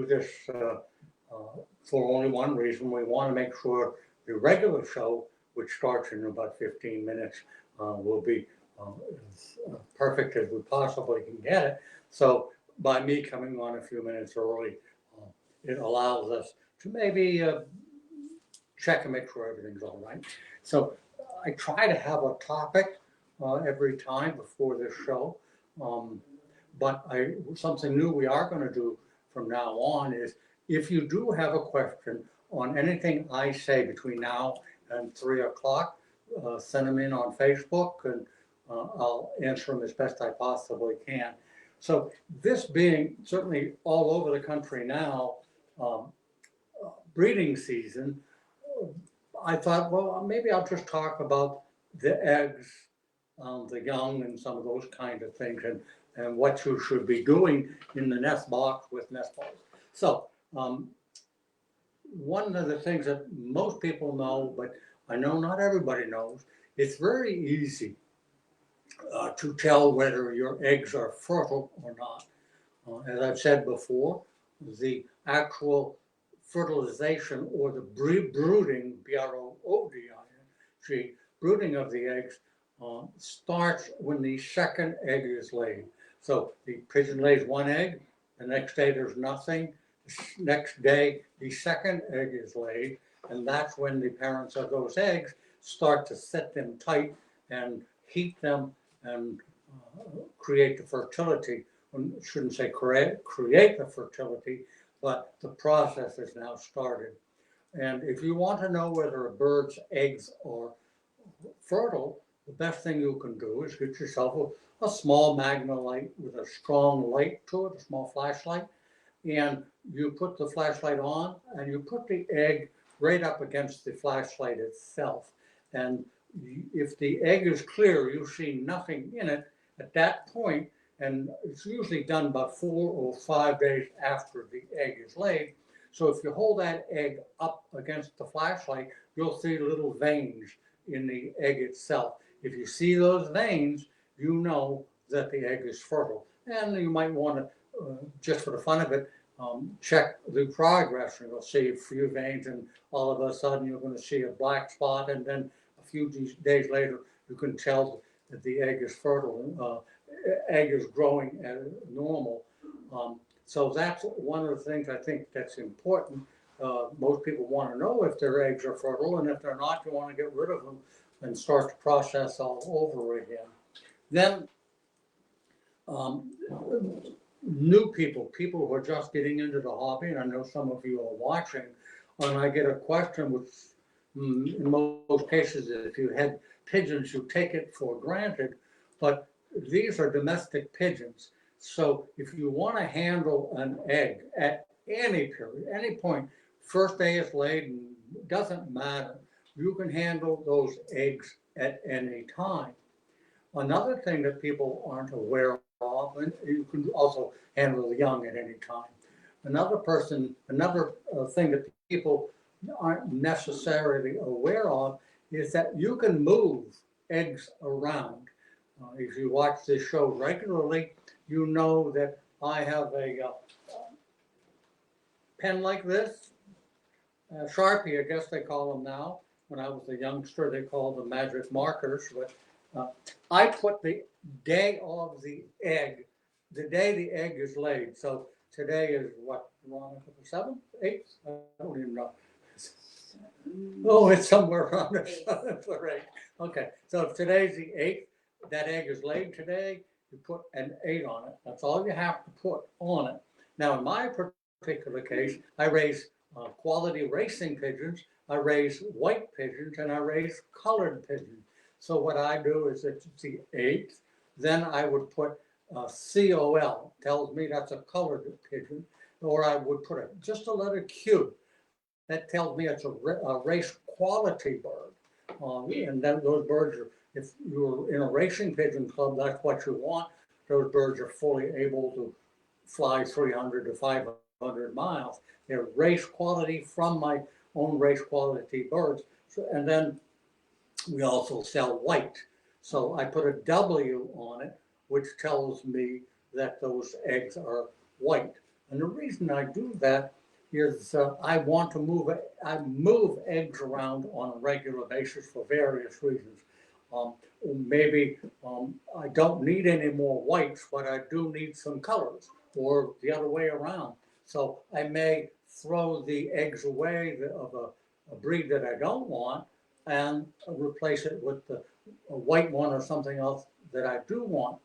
do this for only one reason. We want to make sure the regular show, which starts in about 15 minutes, will be as perfect as we possibly can get it. So by me coming on a few minutes early, it allows us to maybe check and make sure everything's all right. So I try to have a topic every time before this show. But something new we are going to do from now on is if you do have a question on anything I say between now and 3 o'clock, send them in on Facebook and I'll answer them as best I possibly can. So this being certainly all over the country now, breeding season, I thought, well, maybe I'll just talk about the eggs, the young, and some of those kind of things, and what you should be doing in the nest box with nest balls. So one of the things that most people know, but I know not everybody knows, it's very easy to tell whether your eggs are fertile or not. As I've said before, the actual fertilization or the brooding, B-R-O-O-D-I-N-G, brooding of the eggs starts when the second egg is laid. So the pigeon lays one egg, the next day there's nothing, the next day the second egg is laid, and that's when the parents of those eggs start to set them tight and heat them and create the fertility. I shouldn't say create the fertility, but the process is now started. And if you want to know whether a bird's eggs are fertile, the best thing you can do is get yourself a small Magnalite with a strong light to it, a small flashlight, and you put the flashlight on and you put the egg right up against the flashlight itself. And if the egg is clear, you see nothing in it at that point, and it's usually done about 4 or 5 days after the egg is laid. So if you hold that egg up against the flashlight, you'll see little veins in the egg itself. If you see those veins, you know that the egg is fertile. And you might want to, just for the fun of it, check the progress, and you'll see a few veins, and all of a sudden you're going to see a black spot, and then a few days later you can tell that the egg is fertile. Egg is growing as normal. So that's one of the things I think that's important. Most people want to know if their eggs are fertile, and if they're not, you want to get rid of them and start the process all over again. Then new people who are just getting into the hobby, and I know some of you are watching, and I get a question, which in most cases, if you had pigeons, you take it for granted, but these are domestic pigeons. So if you want to handle an egg at any period, any point, first day it's laid, and it doesn't matter, you can handle those eggs at any time. Another thing that people aren't aware of, and you can also handle the young at any time. Another thing that people aren't necessarily aware of is that you can move eggs around. If you watch this show regularly, you know that I have a pen like this, Sharpie, I guess they call them now. When I was a youngster, they called them magic markers. But I put the day of the egg, the day the egg is laid. So today is what, Veronica, the 7th, 8th? I don't even know. Oh, it's somewhere around the 7th or 8th. Okay, so if today's the 8th, that egg is laid today, you put an 8 on it. That's all you have to put on it. Now, in my particular case, I raise quality racing pigeons, I raise white pigeons, and I raise colored pigeons. So what I do is it's the 8th, then I would put COL, tells me that's a colored pigeon, or I would put just a letter Q. That tells me it's a race quality bird. And then those birds are, if you're in a racing pigeon club, that's what you want. Those birds are fully able to fly 300 to 500 miles. They're race quality from my own race quality birds. So, and then we also sell white. So I put a W on it, which tells me that those eggs are white. And the reason I do that is I want to I move eggs around on a regular basis for various reasons. Um, Maybe I don't need any more whites, but I do need some colors, or the other way around. So I may throw the eggs away of a breed that I don't want and replace it with a white one or something else that I do want.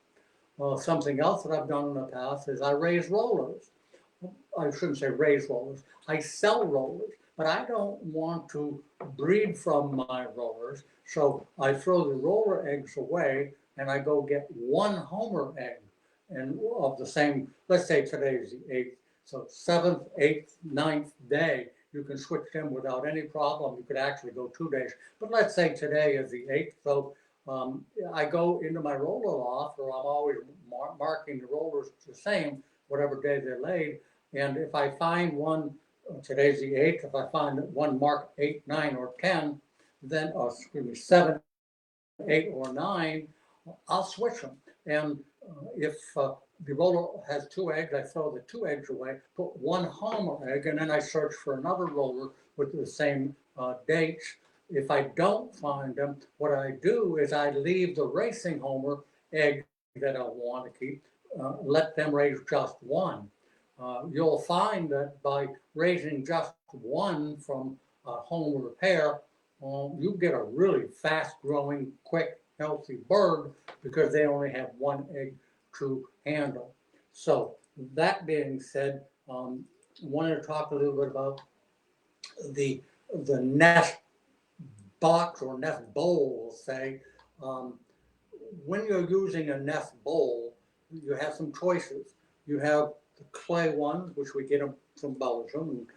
Something else that I've done in the past is I raise rollers. I shouldn't say raise rollers. I sell rollers, but I don't want to breed from my rollers. So I throw the roller eggs away and I go get one homer egg and of the same, let's say today is the 8th. So 7th, 8th, 9th day, you can switch them without any problem. You could actually go 2 days. But let's say today is the 8th. So I go into my roller loft, or I'm always marking the rollers the same, whatever day they're laid. And if I find one, today's the 8th, if I find one marked 8, 9, or 10, then, excuse me, 7, 8, or 9, I'll switch them. And if the roller has 2 eggs, I throw the 2 eggs away, put one homer egg, and then I search for another roller with the same dates. If I don't find them, what I do is I leave the racing homer egg that I want to keep, let them raise just one. You'll find that by raising just one from a home pair, you get a really fast growing, quick, healthy bird because they only have one egg to handle. So that being said, I wanted to talk a little bit about the the nest box or nest bowl, say. Um, when you're using a nest bowl, you have some choices. You have the clay ones, which we get them from Belgium. And,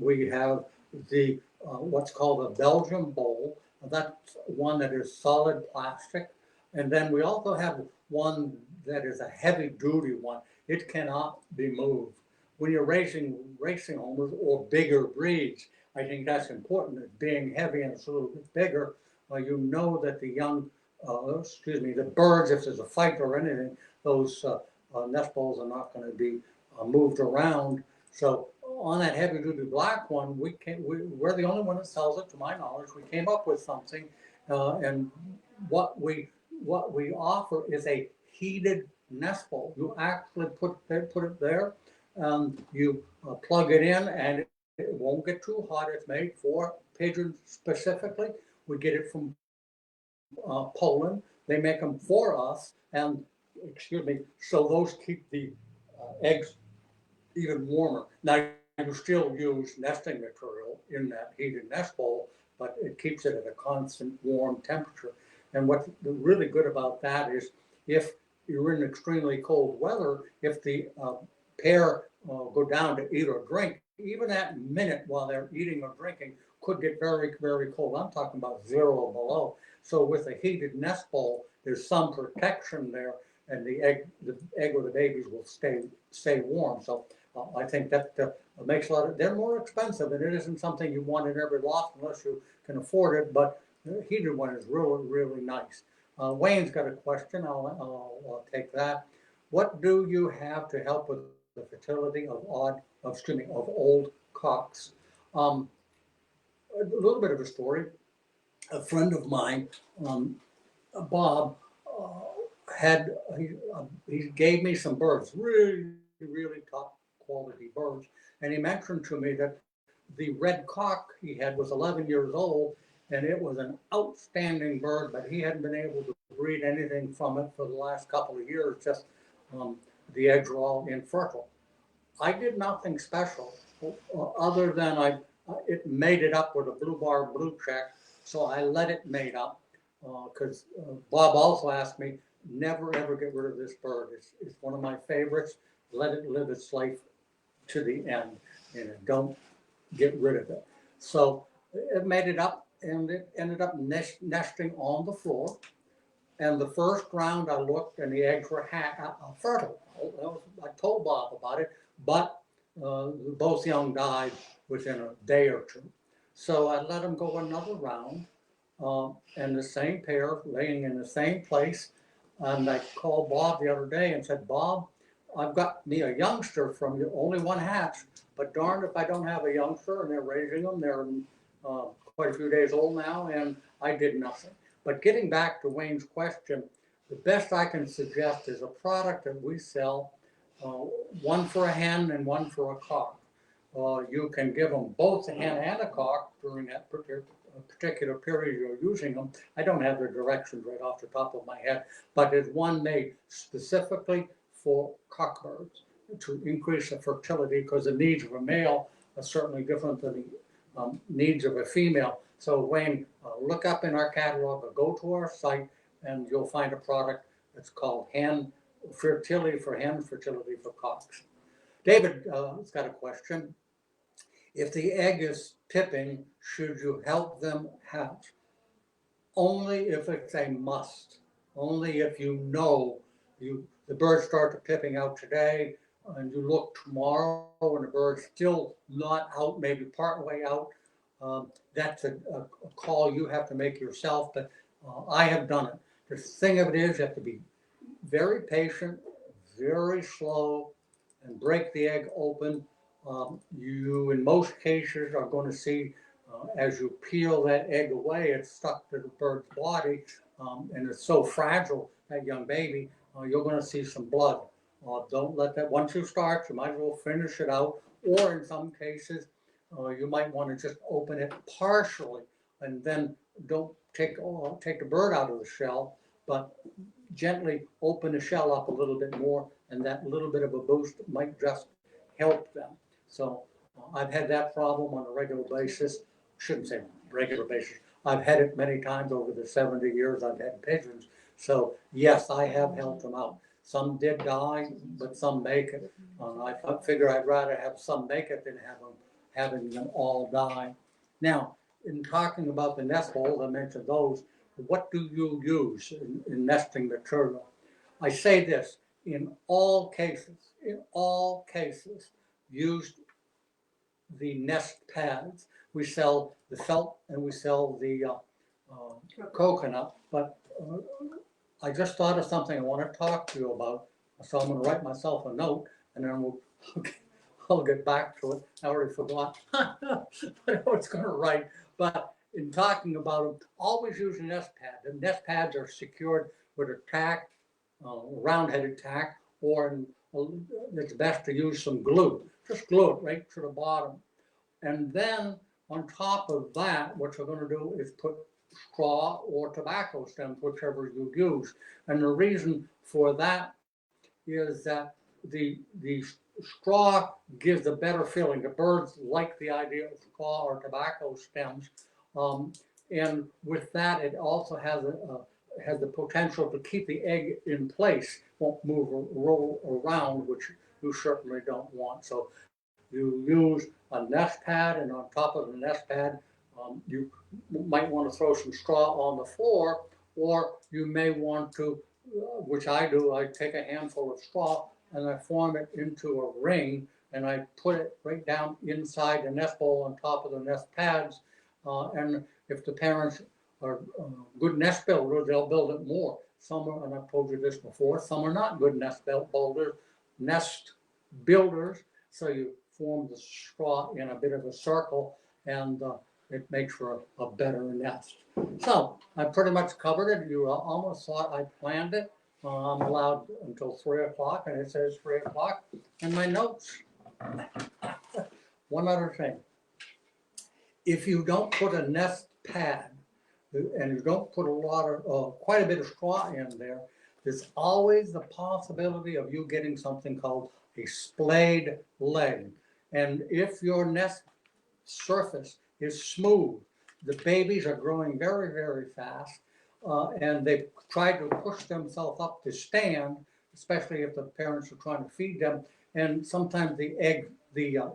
we have the what's called a Belgian bowl. That's one that is solid plastic. And then we also have one that is a heavy duty one. It cannot be moved. When you're raising racing homers or bigger breeds, I think that's important. That being heavy and it's a little bit bigger, you know that the young the birds, if there's a fight or anything, those nest bowls are not going to be moved around. So on that heavy duty black one, we're the only one that sells it, to my knowledge. We came up with something, and what we offer is a heated nest bowl. You actually put it there, you plug it in, and it won't get too hot. It's made for pigeons specifically. We get it from Poland. They make them for us, and excuse me, so those keep the eggs even warmer. Now you still use nesting material in that heated nest bowl, but it keeps it at a constant warm temperature. And what's really good about that is if you're in extremely cold weather, if the pair go down to eat or drink, even that minute while they're eating or drinking could get very, very cold. I'm talking about 0 or below. So with a heated nest bowl, there's some protection there, and the egg or the babies will stay warm. So I think that makes a lot of. They're more expensive, and it isn't something you want in every loft unless you can afford it. But the heated one is really, really nice. Wayne's got a question. I'll take that. What do you have to help with the fertility of old cocks? A little bit of a story. A friend of mine, Bob, had he gave me some birds, really, really top quality birds, and he mentioned to me that the red cock he had was 11 years old, and it was an outstanding bird, but he hadn't been able to breed anything from it for the last couple of years. Just the eggs were all infertile. I did nothing special other than it mated up with a blue bar blue check, so I let it mate up because Bob also asked me, never ever get rid of this bird. It's one of my favorites. Let it live its life to the end, and don't get rid of it. So it made it up, and it ended up nesting on the floor. And the first round I looked, and the eggs were fertile. I told Bob about it, but both young died within a day or two. So I let them go another round, and the same pair laying in the same place. And I called Bob the other day and said, Bob, I've got me a youngster from you, only one hatch, but darned if I don't have a youngster, and they're raising them. They're quite a few days old now, and I did nothing. But getting back to Wayne's question, the best I can suggest is a product that we sell, one for a hen and one for a cock. You can give them both a hen and a cock during that particular period you're using them. I don't have the directions right off the top of my head, but it's one made specifically for cockbirds to increase the fertility, because the needs of a male are certainly different than the needs of a female. So Wayne, look up in our catalog or go to our site and you'll find a product that's called hen fertility for hens, fertility for cocks. David has got a question. If the egg is pipping, should you help them hatch? Only if it's a must. Only if you know the birds start to pipping out today, and you look tomorrow and the bird's still not out, maybe part way out. That's a call you have to make yourself, but I have done it. The thing of it is, you have to be very patient, very slow, and break the egg open. You, in most cases, are going to see, as you peel that egg away, it's stuck to the bird's body, and it's so fragile, that young baby, you're going to see some blood. Don't let that, once you start, you might as well finish it out, or in some cases, you might want to just open it partially, and then don't take the bird out of the shell, but gently open the shell up a little bit more, and that little bit of a boost might just help them. So I've had that problem on a regular basis. Shouldn't say regular basis. I've had it many times over the 70 years I've had pigeons. So yes, I have helped them out. Some did die, but some make it. I figure I'd rather have some make it than having them all die. Now, in talking about the nest holes, I mentioned those. What do you use in nesting material? I say this, in all cases, use the nest pads. We sell the felt and we sell the coconut, but I just thought of something I want to talk to you about. So I'm going to write myself a note, and then I'll get back to it. I already forgot what I was going to write. But in talking about them, always use a nest pad. The nest pads are secured with a tack, round-headed tack, or it's best to use some glue. Just glue it right to the bottom. And then on top of that, what you're going to do is put straw or tobacco stems, whichever you use. And the reason for that is that the straw gives a better feeling. The birds like the idea of straw or tobacco stems. And with that, it also has the potential to keep the egg in place, won't move or roll around, which you certainly don't want. So you use a nest pad, and on top of the nest pad, you might want to throw some straw on the floor, or you may want to, which I do, I take a handful of straw and I form it into a ring, and I put it right down inside the nest bowl on top of the nest pads. And if the parents are good nest builders, they'll build it more. Some are, and I've told you this before, some are not good nest builders, so you form the straw in a bit of a circle, and it makes for a better nest. So I pretty much covered it. You almost thought I planned it. I'm allowed until 3 o'clock, and it says 3 o'clock in my notes. One other thing. If you don't put a nest pad, and you don't put quite a bit of straw in there, there's always the possibility of you getting something called a splayed leg. And if your nest surface is smooth, the babies are growing very, very fast, and they try to push themselves up to stand, especially if the parents are trying to feed them. And sometimes the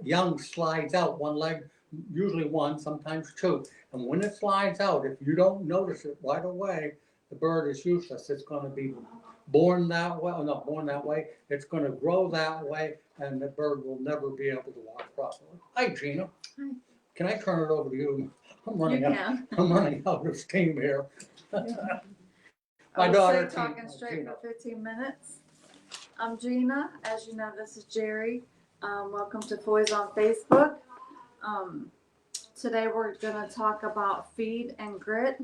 young slides out one leg, usually one, sometimes two. And when it slides out, if you don't notice it right away, the bird is useless. It's going to be born that way, or not born that way. It's going to grow that way, and the bird will never be able to walk properly. Hi, Gina. Hi. Can I turn it over to you? I'm running out of steam here. My daughter. Talking straight for 15 minutes. I'm Gina. As you know, this is Jerry. Welcome to Toys on Facebook. Um, Today we're going to talk about feed and grit.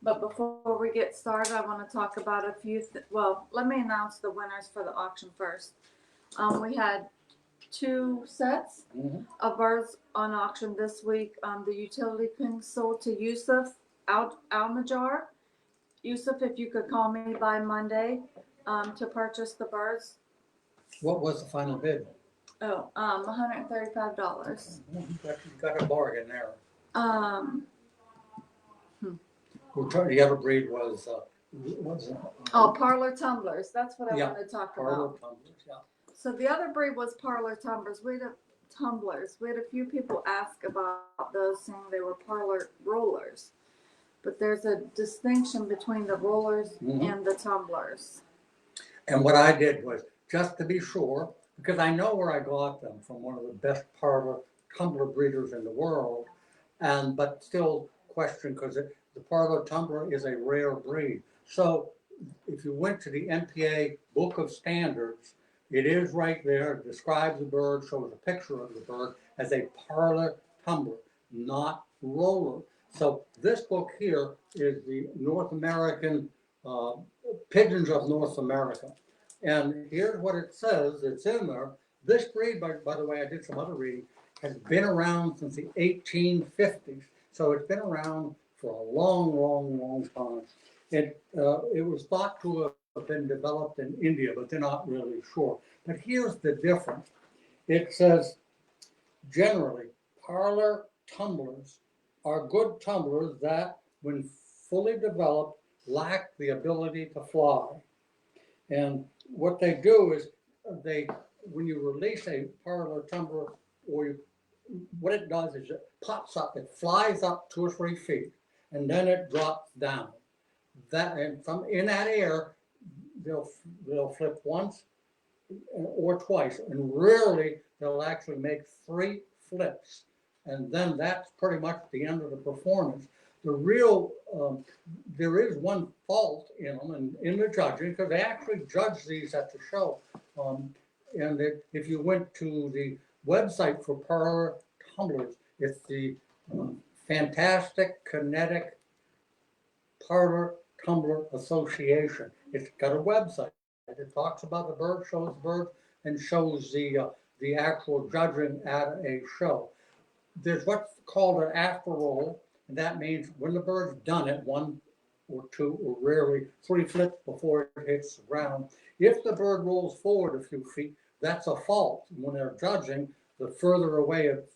But before we get started, I want to talk about a few. Well, let me announce the winners for the auction first. We had two sets of birds on auction this week. The utility pin sold to Yusuf Al-Najjar. Yusuf, if you could call me by Monday to purchase the birds. What was the final bid? Oh, $135. You got a bargain there. Um, The other breed was Parlor tumblers. That's what I Yeah, wanted to talk parlor about. tumblers. Yeah. So the other breed was parlor tumblers. We had a few people ask about those, saying they were parlor rollers. But there's a distinction between the rollers and the tumblers. And what I did was, just to be sure, because I know where I got them from one of the best parlor tumbler breeders in the world, but still question, because the parlor tumbler is a rare breed. So if you went to the NPA Book of Standards, it is right there, it describes the bird, shows a picture of the bird as a parlor tumbler, not roller. So this book here is the North American Pigeons of North America. And here's what it says, it's in there. This breed, by the way, I did some other reading, has been around since the 1850s. So it's been around for a long, long, long time. It was thought to have been developed in India, but they're not really sure. But here's the difference. It says, generally, parlor tumblers are good tumblers that, when fully developed, lack the ability to fly. And what they do is, when you release a parlor tumbler, what it does is it pops up, it flies up 2 or 3 feet, and then it drops down. And from in that air, they'll flip once or twice, and rarely they'll actually make 3 flips, and then that's pretty much the end of the performance. The real there is one fault in them and in the judging, because they actually judge these at the show. And if you went to the website for parlor tumblers, it's the Fantastic Kinetic Parlor Tumbler Association. It's got a website. It talks about the bird, shows the bird, and shows the actual judging at a show. There's what's called an after roll, and that means when the bird's done it, 1 or 2 or rarely 3 flips before it hits the ground. If the bird rolls forward a few feet, that's a fault. When they're judging, the further away it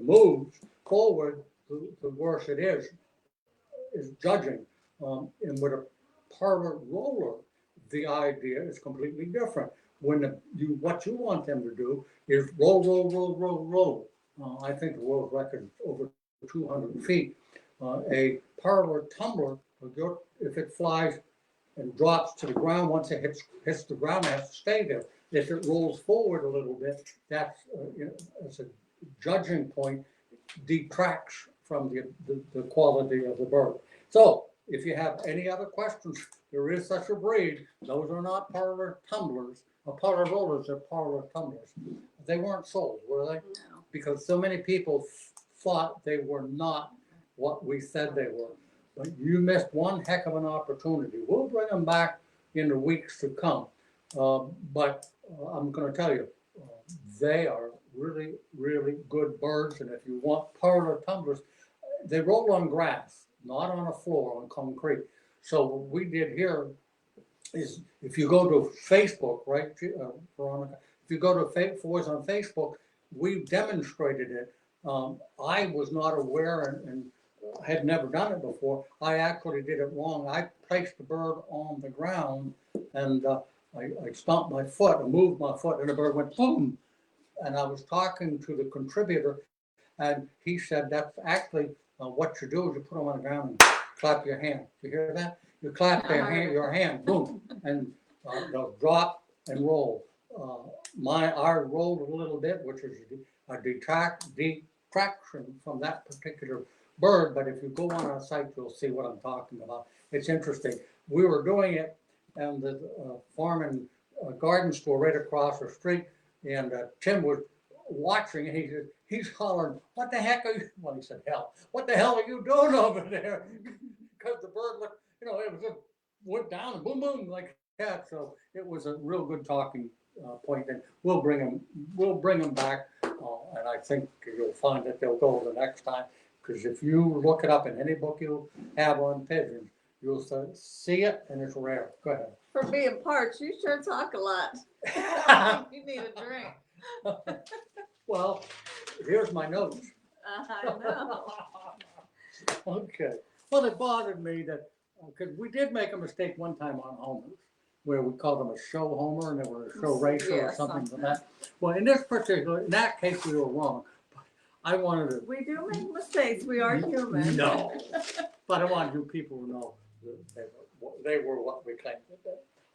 moves forward, the worse it is judging. And with a parlor roller, the idea is completely different. What you want them to do is roll, roll, roll, roll, roll. I think the world record is over 200 feet. A parlor tumbler, if it flies and drops to the ground, once it hits the ground, it has to stay there. If it rolls forward a little bit, that's a judging point, detracts from the quality of the bird. So if you have any other questions, there is such a breed. Those are not parlor tumblers. Parlor rollers are parlor tumblers. They weren't sold, were they? No. Because so many people thought they were not what we said they were. But you missed one heck of an opportunity. We'll bring them back in the weeks to come. But I'm going to tell you, they are really, really good birds. And if you want parlor tumblers, they roll on grass, not on a floor, on concrete. So what we did here is, if you go to Facebook, right, Veronica? If you go to Toys on Facebook, we demonstrated it. I was not aware and had never done it before. I actually did it wrong. I placed the bird on the ground, and I stomped my foot and moved my foot, and the bird went boom. And I was talking to the contributor, and he said that's actually what you do is you put them on the ground and clap your hand. You hear that? You clap your hand, boom, and they'll drop and roll. I rolled a little bit, which is a detraction from that particular bird, but if you go on our site, you'll see what I'm talking about. It's interesting. We were doing it, and the foreman a garden store right across the street, and Tim was watching, and he's hollering, "What the heck are you?" Well, he said, "Hell, what the hell are you doing over there?" Because the bird looked, it was just went down and boom, boom like that. So it was a real good talking point, and we'll bring them back, and I think you'll find that they'll go the next time. Because if you look it up in any book you have on pigeons, you'll see it, and it's rare. Go ahead. For being parched, you sure talk a lot. I think you need a drink. Well, here's my notes. I know. Okay. Well, it bothered me that, because we did make a mistake one time on homers, where we called them a show homer and they were a show racer or something like that. Well, in that case, we were wrong. But I wanted to. We do make mistakes. We are human. No. But I wanted you people to know that they were what we claimed.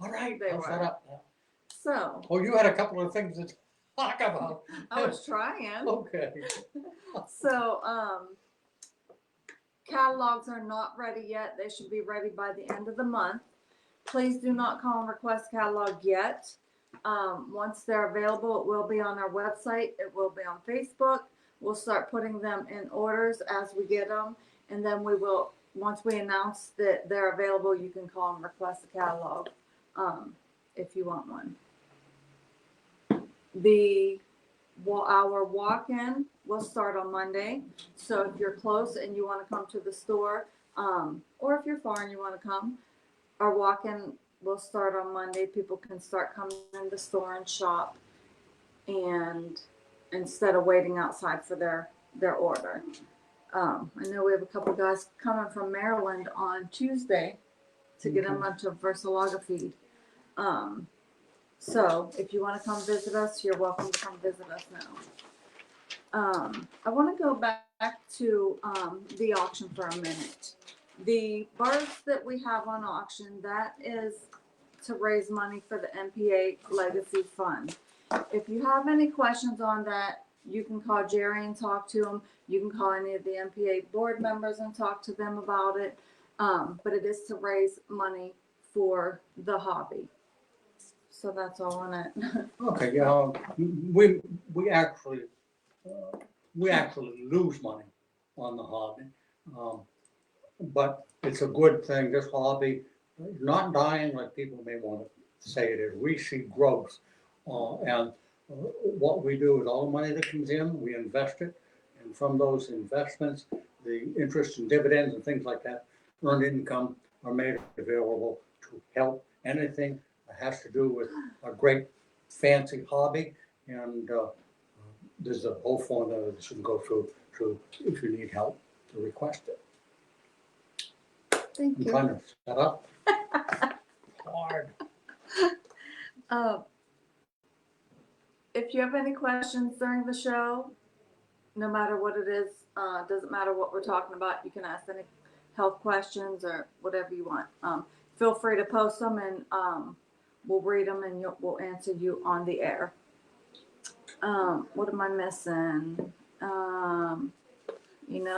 All right, They I'll were. shut up now. So. Oh, you had a couple of things to talk about. I was trying. Okay. So, catalogs are not ready yet. They should be ready by the end of the month. Please do not call and request catalog yet. Once they're available, it will be on our website. It will be on Facebook. We'll start putting them in orders as we get them. And then we will, once we announce that they're available, you can call and request a catalog if you want one. Our walk-in will start on Monday. So if you're close and you want to come to the store, or if you're far and you want to come, our walk-in will start on Monday. People can start coming in the store and shop, and instead of waiting outside for their order. I know we have a couple guys coming from Maryland on Tuesday to get a bunch of Versalaga feed. So if you want to come visit us, you're welcome to come visit us now. I want to go back to the auction for a minute. The birds that we have on auction, that is to raise money for the MPA Legacy Fund. If you have any questions on that, you can call Jerry and talk to him. You can call any of the MPA board members and talk to them about it. But it is to raise money for the hobby. So that's all on it. Okay, yeah, we actually lose money on the hobby, but it's a good thing. This hobby is not dying like people may want to say it is. We see growth, and what we do is all the money that comes in, we invest it, and from those investments, the interest and dividends and things like that, earned income are made available to help anything has to do with a great fancy hobby, and there's a whole formula that you can go through if you need help to request it. Thank I'm you. trying to set up. Hard. If you have any questions during the show, no matter what it is, doesn't matter what we're talking about, you can ask any health questions or whatever you want. Feel free to post them, and we'll read them and we'll answer you on the air. What am I missing?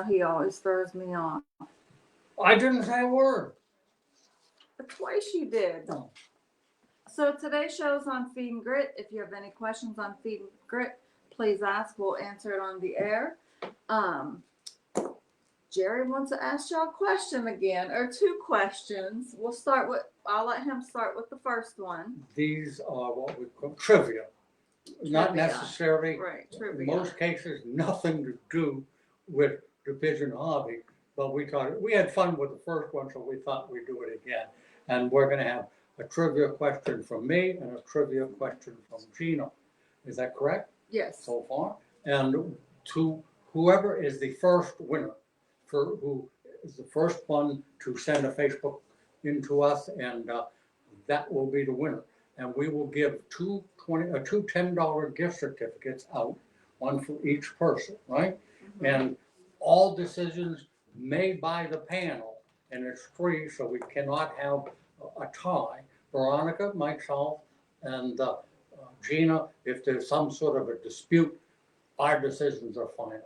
He always throws me off. I didn't say a word. But twice you did. No. So today's show's on Feed and Grit. If you have any questions on Feed and Grit, please ask. We'll answer it on the air. Jerry wants to ask y'all a question again, or two questions. I'll let him start with the first one. These are what we call trivia. Not necessarily, right, trivia. In most cases, nothing to do with the pigeon hobby, but we had fun with the first one, so we thought we'd do it again. And we're going to have a trivia question from me and a trivia question from Gina. Is that correct? Yes. So far. And to whoever is the first winner, who is the first one to send a Facebook in to us, and that will be the winner. And we will give two $10 gift certificates out, one for each person, right? Mm-hmm. And all decisions made by the panel, and it's free, so we cannot have a tie. Veronica, myself, and Gina, if there's some sort of a dispute, our decisions are final.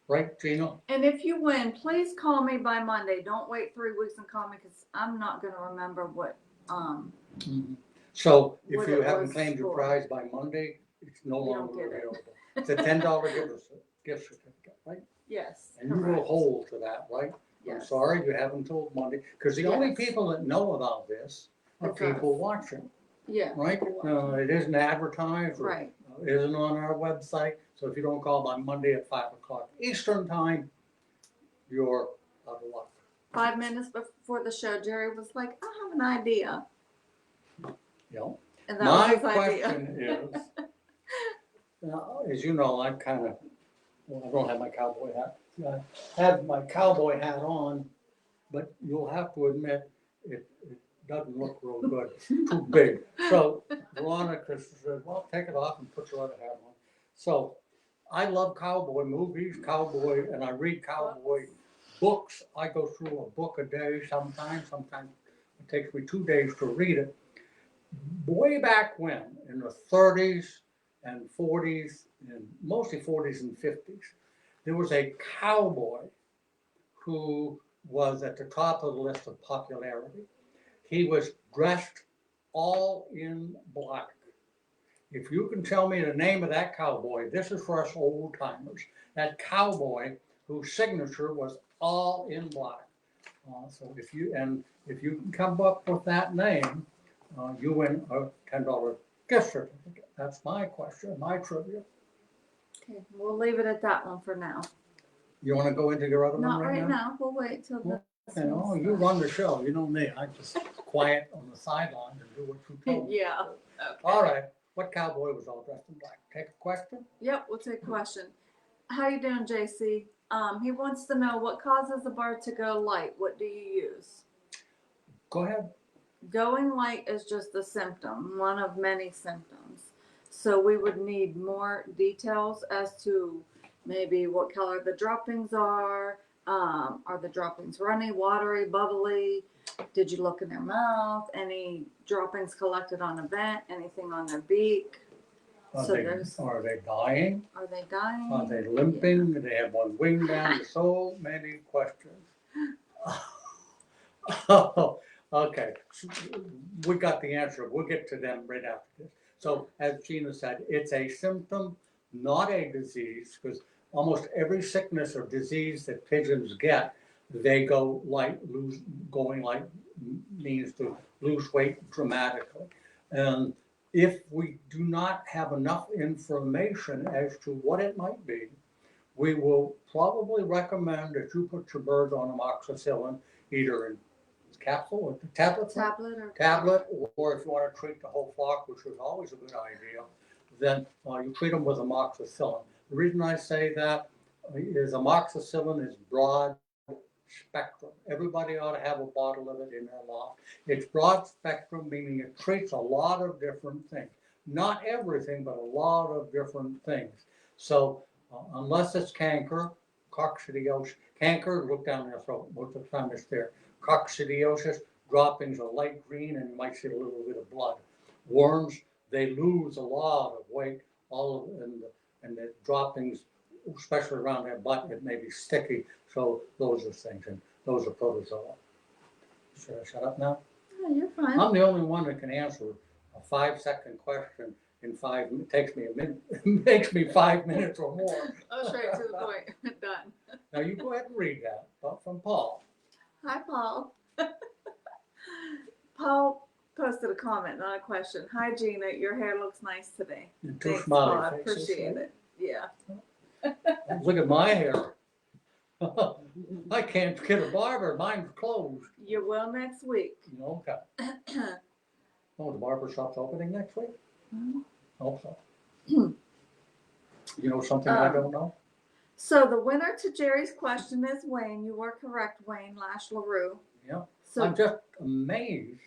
Right, Gina? And if you win, please call me by Monday. Don't wait 3 weeks and call me, because I'm not going to remember what. Mm-hmm. So if What you it haven't was claimed your for. prize by Monday, it's no You don't longer get it. available. It's a $10 gift certificate, right? Yes. And you will correct. hold to that, right? I'm Yes. sorry you haven't told Monday, because the only Yes. people that know about this are It's us. people watching, Yeah. right? people watching. It isn't advertised or Right. isn't on our website. So if you don't call by Monday at 5 o'clock Eastern time, you're out of luck. 5 minutes before the show, Jerry was like, "I have an idea," You know, and that my was his idea. question is, as you know, I'm kind of, well, I don't have my cowboy hat. I have my cowboy hat on, but you'll have to admit it doesn't look real good, too big. So Veronica said, well, take it off and put your other hat on. So I love cowboy movies, cowboy, and I read cowboy books. I go through a book a day sometimes. Sometimes it takes me 2 days to read it. Way back when, in the 30s and 40s, and mostly 40s and 50s, there was a cowboy who was at the top of the list of popularity. He was dressed all in black. If you can tell me the name of that cowboy, this is for us old timers. That cowboy whose signature was all in black. So if you can come up with that name, you win a $10 gift certificate. That's my question, my trivia. Okay, we'll leave it at that one for now. You want to go into your other Not one right now. We'll wait till the. Okay, oh, you run the show. You know me. I just quiet on the sidelines and do what you tell me. Yeah. Okay. All right. What cowboy was all dressed in black? Take a question. Yep, we'll take a question. How you doing, JC? He wants to know what causes a bird to go light. What do you use? Go ahead. Going light is just a symptom, one of many symptoms. So we would need more details as to maybe what color the droppings are. Are the droppings runny, watery, bubbly? Did you look in their mouth? Any droppings collected on a vent? Anything on their beak? Are So they there's- are they dying? Are they dying? Are they limping? Do they have one wing down? So many questions. Oh, okay. We got the answer. We'll get to them right after this. So as Gina said, it's a symptom, not a disease, because almost every sickness or disease that pigeons get, they go light, going light means to lose weight dramatically. And if we do not have enough information as to what it might be, we will probably recommend that you put your bird on amoxicillin, either in capsule or tablet, or if you want to treat the whole flock, which is always a good idea, then you treat them with amoxicillin. The reason I say that is amoxicillin is broad spectrum. Everybody ought to have a bottle of it in their loft. It's broad spectrum, meaning it treats a lot of different things. Not everything, but a lot of different things. So unless it's canker, coccidiosis, canker, look down their throat, most of the time it's there. Coccidiosis, droppings are light green and you might see a little bit of blood. Worms, they lose a lot of weight, and the droppings, especially around their butt, it may be sticky. So those are things, and those are protozoa. Should I shut up now? No, you're fine. I'm the only one that can answer a 5-second question in 5 minutes. Takes me a minute, makes me 5 minutes or more. Oh, straight to the point. Done. Now you go ahead and read that from Paul. Hi, Paul. Paul posted a comment, not a question. Hi, Gina. Your hair looks nice today. And 2 Thanks, smiley Paul. I faces, appreciate right? it. Yeah. Look at my hair. I can't get a barber. Mine's closed. You will next week. Okay. Oh, the barber shop's opening next week? Hope so. You know something I don't know? So the winner to Jerry's question is Wayne. You were correct, Wayne Lash LaRue. Yeah. So I'm just amazed.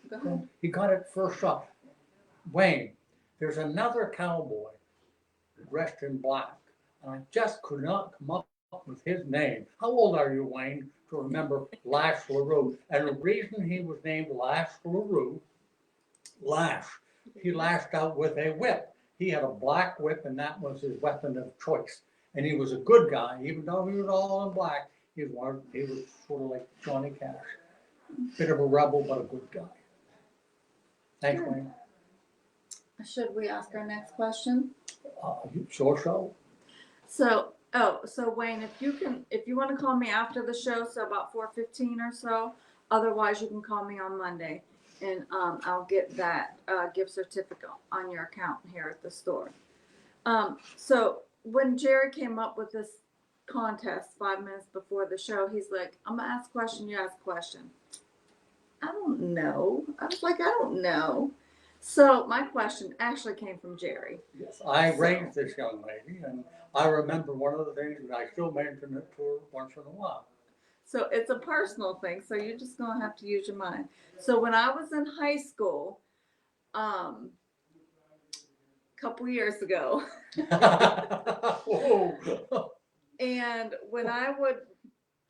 go ahead. He got it first shot. Wayne, there's another cowboy dressed in black, and I just could not come up with his name. How old are you, Wayne, to remember Lash LaRue? And the reason he was named Lash LaRue, he lashed out with a whip. He had a black whip, and that was his weapon of choice. And he was a good guy, even though he was all in black. He was sort of like Johnny Cash. Bit of a rebel, but a good guy. Thanks, Good. Wayne. Should we ask our next question? Sure, so. So, so Wayne, if you want to call me after the show, so about 4:15 or so. Otherwise, you can call me on Monday, and I'll get that gift certificate on your account here at the store. So when Jerry came up with this contest 5 minutes before the show, he's like, "I'm gonna ask a question. You ask a question." I don't know. I was like, I don't know. So my question actually came from Jerry. Yes, I raised this young lady, and I remember one of the things, and I still mention it to her once in a while. So it's a personal thing, so you're just gonna have to use your mind. So when I was in high school, a couple years ago, Whoa. and when I would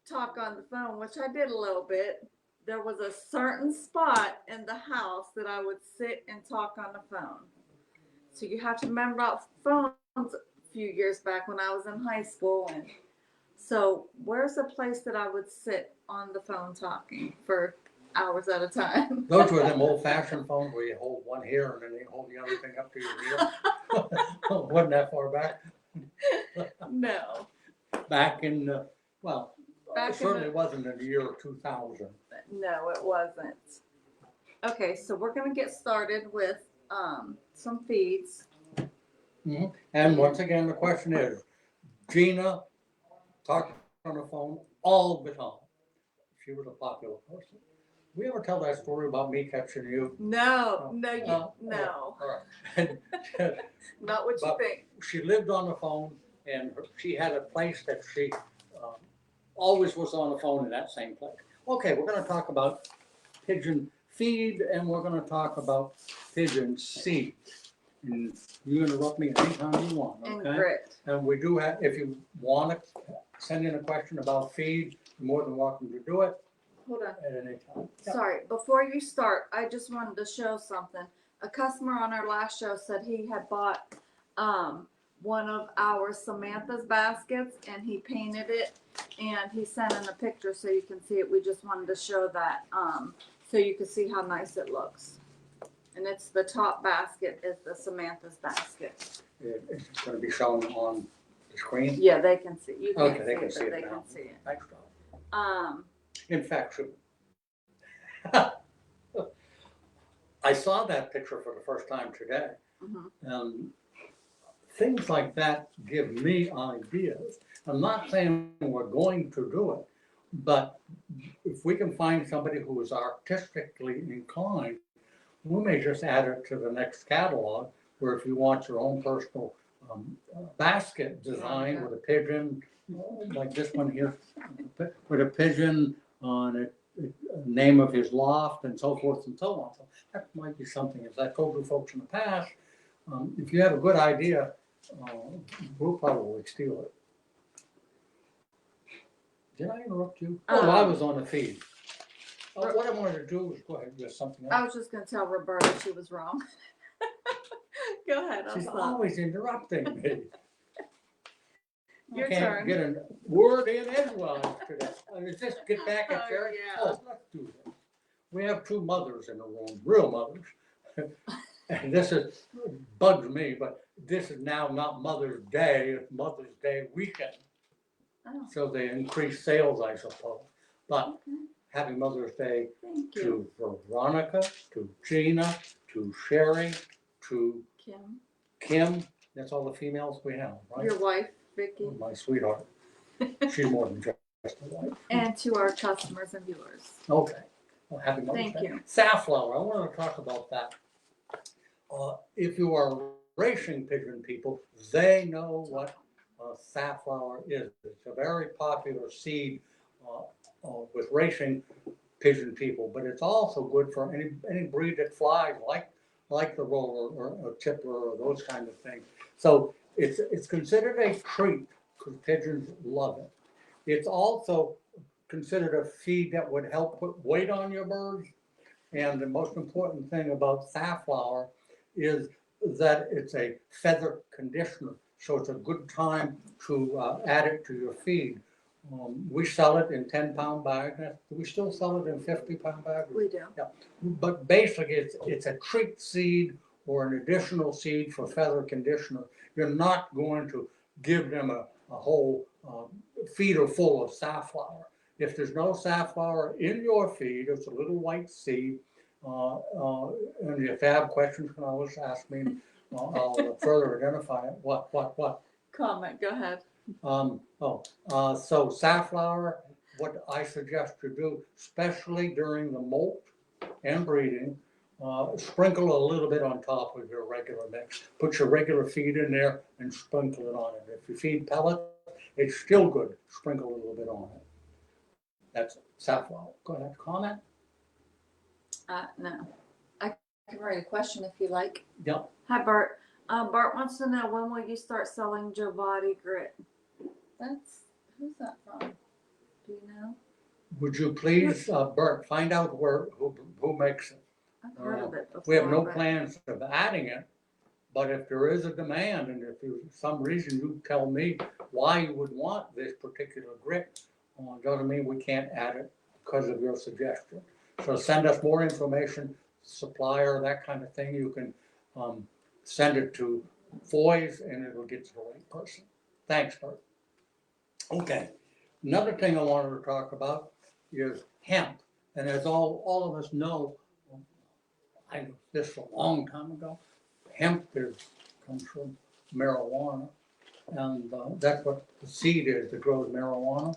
talk on the phone, which I did a little bit, there was a certain spot in the house that I would sit and talk on the phone. So you have to remember about phones a few years back when I was in high school. And so where's a place that I would sit on the phone talking for hours at a time? Those were them old-fashioned phones where you hold one here and then you hold the other thing up to your ear. Wasn't that far back? No. Back in, well, Back it in certainly the- wasn't in the year 2000. No, it wasn't. Okay, so we're gonna get started with some feeds. Mhm. And once again, the question is, Gina talked on the phone all the time. She was a popular person. We ever tell that story about me catching you? No, Oh, no, All right. not what you But- think. She lived on the phone, and she had a place that she always was on the phone in that same place. Okay, we're going to talk about pigeon feed, and we're going to talk about pigeon seed. And you interrupt me anytime you want, And okay? grit. And we do have, if you want to send in a question about feed, you're more than welcome to do it Hold on. at any time. Yeah. Sorry, before you start, I just wanted to show something. A customer on our last show said he had bought one of our Samantha's baskets and he painted it and he sent in a picture so you can see it. We just wanted to show that so you can see how nice it looks. And it's the top basket is the Samantha's basket. It's going to be shown on the screen. Yeah, they can see. You can't Okay, they see can it, see but it they now. can see it. Thanks, Tom. In fact, I saw that picture for the first time today. Mhm. Things like that give me ideas. I'm not saying we're going to do it, but if we can find somebody who is artistically inclined, we may just add it to the next catalog, where if you want your own personal basket design with a pigeon, like this one here, with a pigeon on it, name of his loft and so forth and so on. So that might be something, as I told you folks in the past, if you have a good idea, we'll probably steal it. Did I interrupt you? Oh, I was on the feed. What I wanted to do was go ahead with something I else. was just going to tell Roberta she was wrong. Go ahead. I'm She's sorry. always interrupting me. Your I can't turn. get a word in edgewise today. Let's just get back at Oh, Jerry. yeah. Oh, let's do this. We have two mothers in the room, real mothers. And this bugs me, but this is now not Mother's Day, it's Mother's Day weekend. Oh, So they increase sales, I suppose. But okay. happy Mother's Day Thank you, to Veronica, to Gina, to Sherry, to Kim. Kim. That's all the females we have, right? Your wife, Vicki, My sweetheart. She's more than just a wife. and to our customers and viewers. Okay. Well, happy Mother's Thank Day. you. Safflower, I want to talk about that. If you are racing pigeon people, they know what safflower is. It's a very popular seed with racing pigeon people, but it's also good for any breed that flies, like the roller or a tippler or those kind of things. So it's considered a treat because pigeons love it. It's also considered a feed that would help put weight on your birds. And the most important thing about safflower is that it's a feather conditioner. So it's a good time to add it to your feed. We sell it in 10-pound bags. Do we still sell it in 50-pound bags? We do. But basically, it's a treat seed or an additional seed for feather conditioner. You're not going to give them a whole feeder full of safflower. If there's no safflower in your feed, it's a little white seed. And if you have questions, you can always ask me. I'll further identify it. What? Comment, go ahead. So safflower, what I suggest you do, especially during the molt and breeding, sprinkle a little bit on top of your regular mix. Put your regular feed in there and sprinkle it on it. If you feed pellet, it's still good. Sprinkle a little bit on it. That's safflower. Go ahead, comment. No. I can write a question if you like. Yep. Hi, Bart. Bart wants to know, when will you start selling Jovati grit? Who's that from? Do you know? Would you please, Bert, find out who makes it? I've heard of it before. We have no but- plans of adding it, but if there is a demand, and if there's some reason you tell me why you would want this particular grit, doesn't mean we can't add it because of your suggestion. So send us more information, supplier, that kind of thing. You can send it to Foy's and it'll get to the right person. Thanks, Bert. Okay, another thing I wanted to talk about is hemp. And as all of us know, I knew this a long time ago, hemp comes from marijuana. And that's what the seed is that grows marijuana.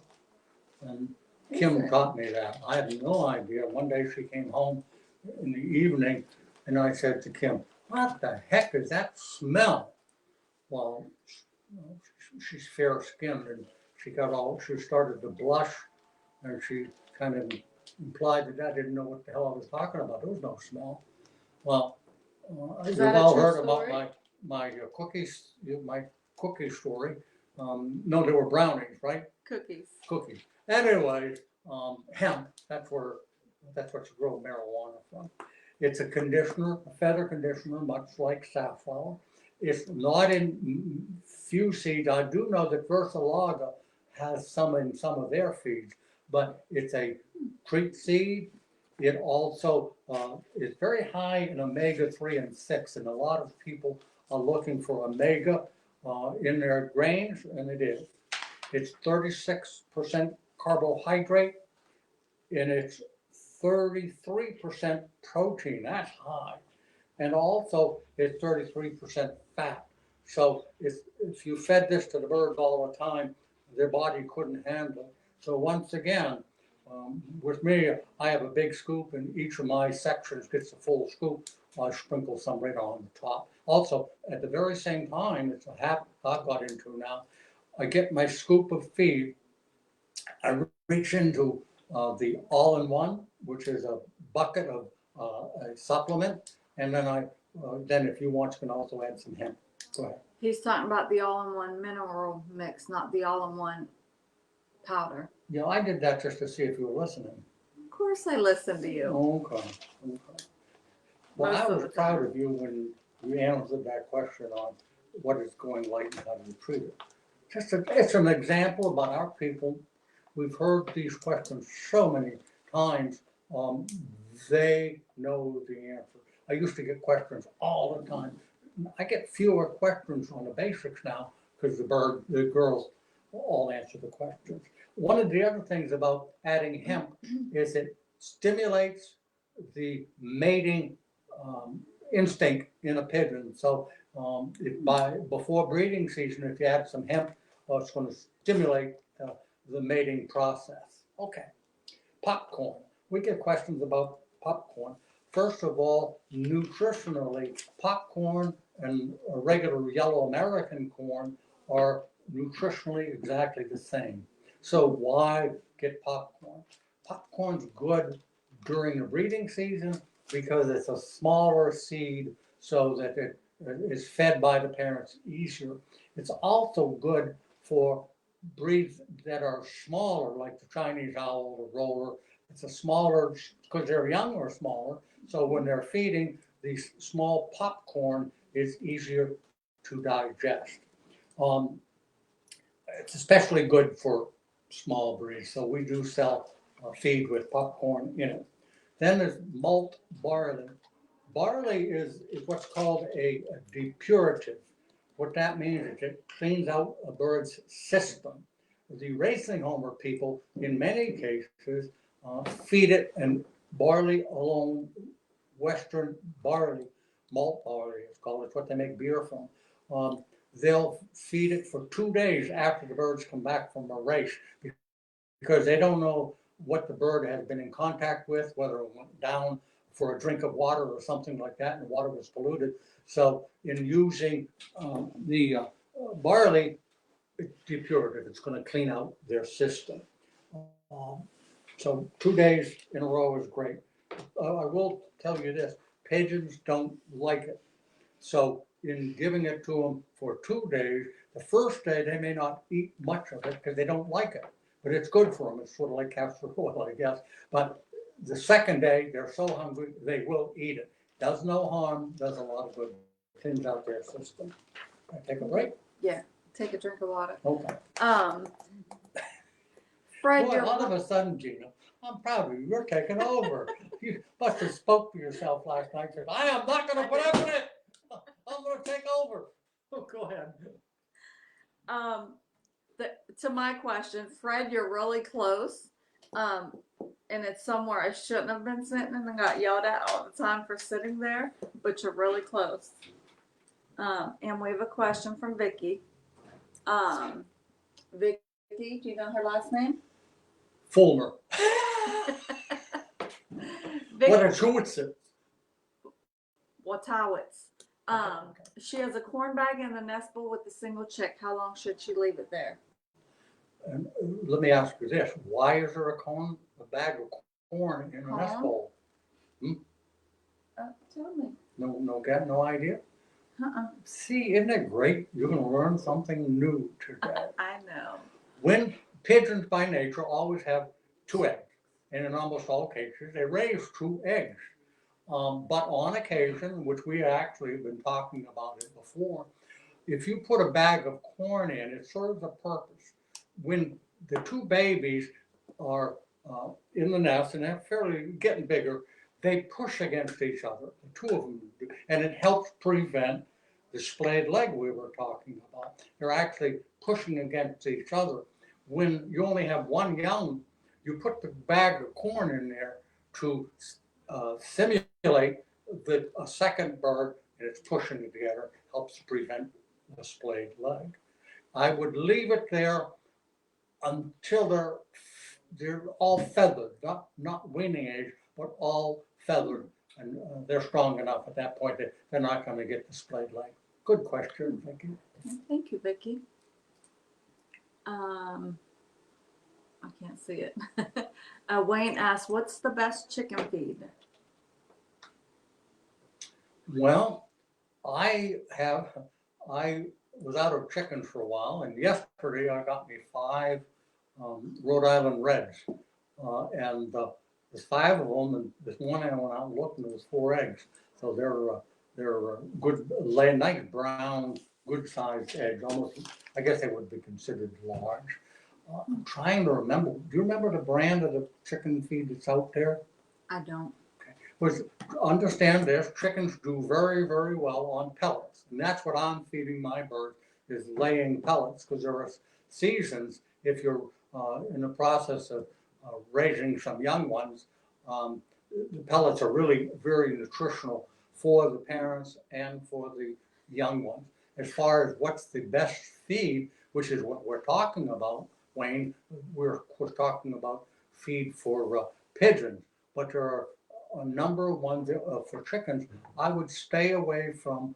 And Kim taught me that. I had no idea. One day she came home in the evening and I said to Kim, "What the heck is that smell?" Well, she's fair skinned and she started to blush and she kind of implied that I didn't know what the hell I was talking about. There was no smell. Well, Is you've that a all true heard story? about my cookies, my cookie story. No, they were brownies, right? Cookies. Cookies. Anyways, hemp, that's what you grow marijuana from. It's a conditioner, a feather conditioner, much like safflower. It's not in few seeds. I do know that Versalaga has some in some of their feeds, but it's a treat seed. It also is very high in omega-3 and 6, and a lot of people are looking for omega in their grains, and it is. It's 36% carbohydrate, and it's 33% protein. That's high. And also, it's 33% fat. So if you fed this to the birds all the time, their body couldn't handle it. So once again, with me, I have a big scoop, and each of my sections gets a full scoop. I sprinkle some right on the top. Also, at the very same time, it's a habit I've got into now. I get my scoop of feed. I reach into the all-in-one, which is a bucket of a supplement, and then if you want, you can also add some hemp. Go ahead. He's talking about the all-in-one mineral mix, not the all-in-one powder. Yeah, I did that just to see if you were listening. Of course I listen to you. Okay. Well, Most I of was the proud time. of you when you answered that question on what is going light and how do you treat it. It's an example about our people. We've heard these questions so many times. They know the answer. I used to get questions all the time. I get fewer questions on the basics now because the girls all answer the questions. One of the other things about adding hemp is it stimulates the mating instinct in a pigeon. So before breeding season, if you add some hemp, it's going to stimulate the mating process. Okay, popcorn. We get questions about popcorn. First of all, nutritionally, popcorn and regular yellow American corn are nutritionally exactly the same. So why get popcorn? Popcorn's good during the breeding season because it's a smaller seed so that it is fed by the parents easier. It's also good for breeds that are smaller, like the Chinese owl or roller. It's a smaller, because they're young or smaller, so when they're feeding, these small popcorn is easier to digest. It's especially good for small breeds, so we do sell feed with popcorn in it. Then there's malt barley. Barley is what's called a depurative. What that means is it cleans out a bird's system. The racing homer people, in many cases, feed it, and barley alone, Western barley, malt barley it's called, it's what they make beer from. They'll feed it for 2 days after the birds come back from a race because they don't know what the bird has been in contact with, whether it went down for a drink of water or something like that, and the water was polluted. So in using the barley, it's depurative. It's going to clean out their system. So 2 days in a row is great. I will tell you this, pigeons don't like it. So in giving it to them for 2 days, the first day they may not eat much of it because they don't like it, but it's good for them. It's sort of like castor oil, I guess. But the second day, they're so hungry, they will eat it. Does no harm, does a lot of good, cleans out their system. Can I take a break? Yeah, take a drink of water. Okay. Fred, Boy, you're all of a sudden, Gina, I'm proud of you. You're taking over. You must have spoke for yourself last night. Said, I am not going to put up with it. I'm going to take over. Oh, go ahead. To my question, Fred, you're really close. And it's somewhere I shouldn't have been sitting and got yelled at all the time for sitting there, but you're really close. And we have a question from Vicky. Vicky, do you know her last name? Fulmer. Vicky What a Schultz. Watowitz. She has a corn bag in the nest bowl with a single chick. How long should she leave it there? And let me ask you this: why is there a bag of corn in a nest bowl? Tell me. No idea. See, isn't it great? You're going to learn something new today. I know. When pigeons by nature always have 2 eggs, and in almost all cases they raise 2 eggs. But on occasion, which we actually have been talking about it before, if you put a bag of corn in, it serves a purpose. When the 2 babies are in the nest and they're fairly getting bigger, they push against each other, the 2 of them do, and it helps prevent the splayed leg we were talking about. They're actually pushing against each other. When you only have 1 young, you put the bag of corn in there to simulate that a second bird, and it's pushing it together, helps prevent the splayed leg. I would leave it there until they're all feathered, not weaning age, but all feathered, and they're strong enough at that point that they're not going to get the splayed leg. Good question, Vicki. Thank you, Vicki. I can't see it. Wayne asked, "What's the best chicken feed?" Well, I was out of chickens for a while, and yesterday I got me 5 Rhode Island Reds, and there's 5 of them, and this morning I went out and looked, and there was 4 eggs. So they're good, nice brown, good-sized eggs. Almost, I guess they would be considered large. I'm trying to remember. Do you remember the brand of the chicken feed that's out there? I don't. Was understand this, chickens do very, very well on pellets. And that's what I'm feeding my birds, is laying pellets, because there are seasons, if you're in the process of raising some young ones, the pellets are really very nutritional for the parents and for the young ones. As far as what's the best feed, which is what we're talking about, Wayne, we're talking about feed for pigeons, but there are a number of ones for chickens. I would stay away from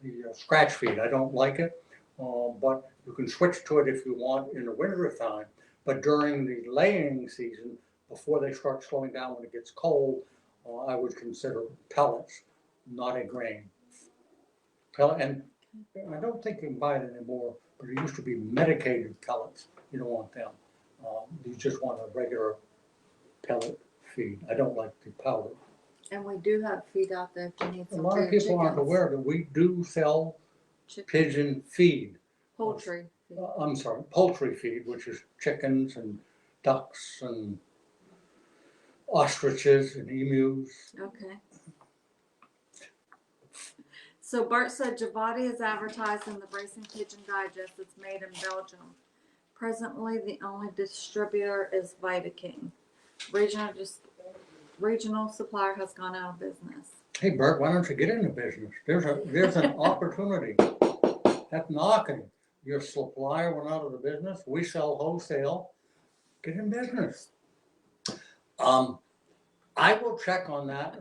the scratch feed. I don't like it, but you can switch to it if you want in the winter time. But during the laying season, before they start slowing down when it gets cold, I would consider pellets, not a grain. Pellet, and I don't think you can buy it anymore, but it used to be medicated pellets. You don't want them. You just want a regular pellet feed. I don't like the powder. And we do have feed out there if you need some. A lot of people aren't aware that we do sell pigeon feed. Poultry I'm sorry, poultry feed, which is chickens and ducks and ostriches and emus. Okay. So Bart said Javati is advertised in the Racing Pigeon Digest. It's made in Belgium. Presently, the only distributor is Vitaking. Regional supplier has gone out of business. Hey Bert, why don't you get into business? There's an opportunity. That's knocking. Your supplier went out of the business. We sell wholesale. Get in business. I will check on that.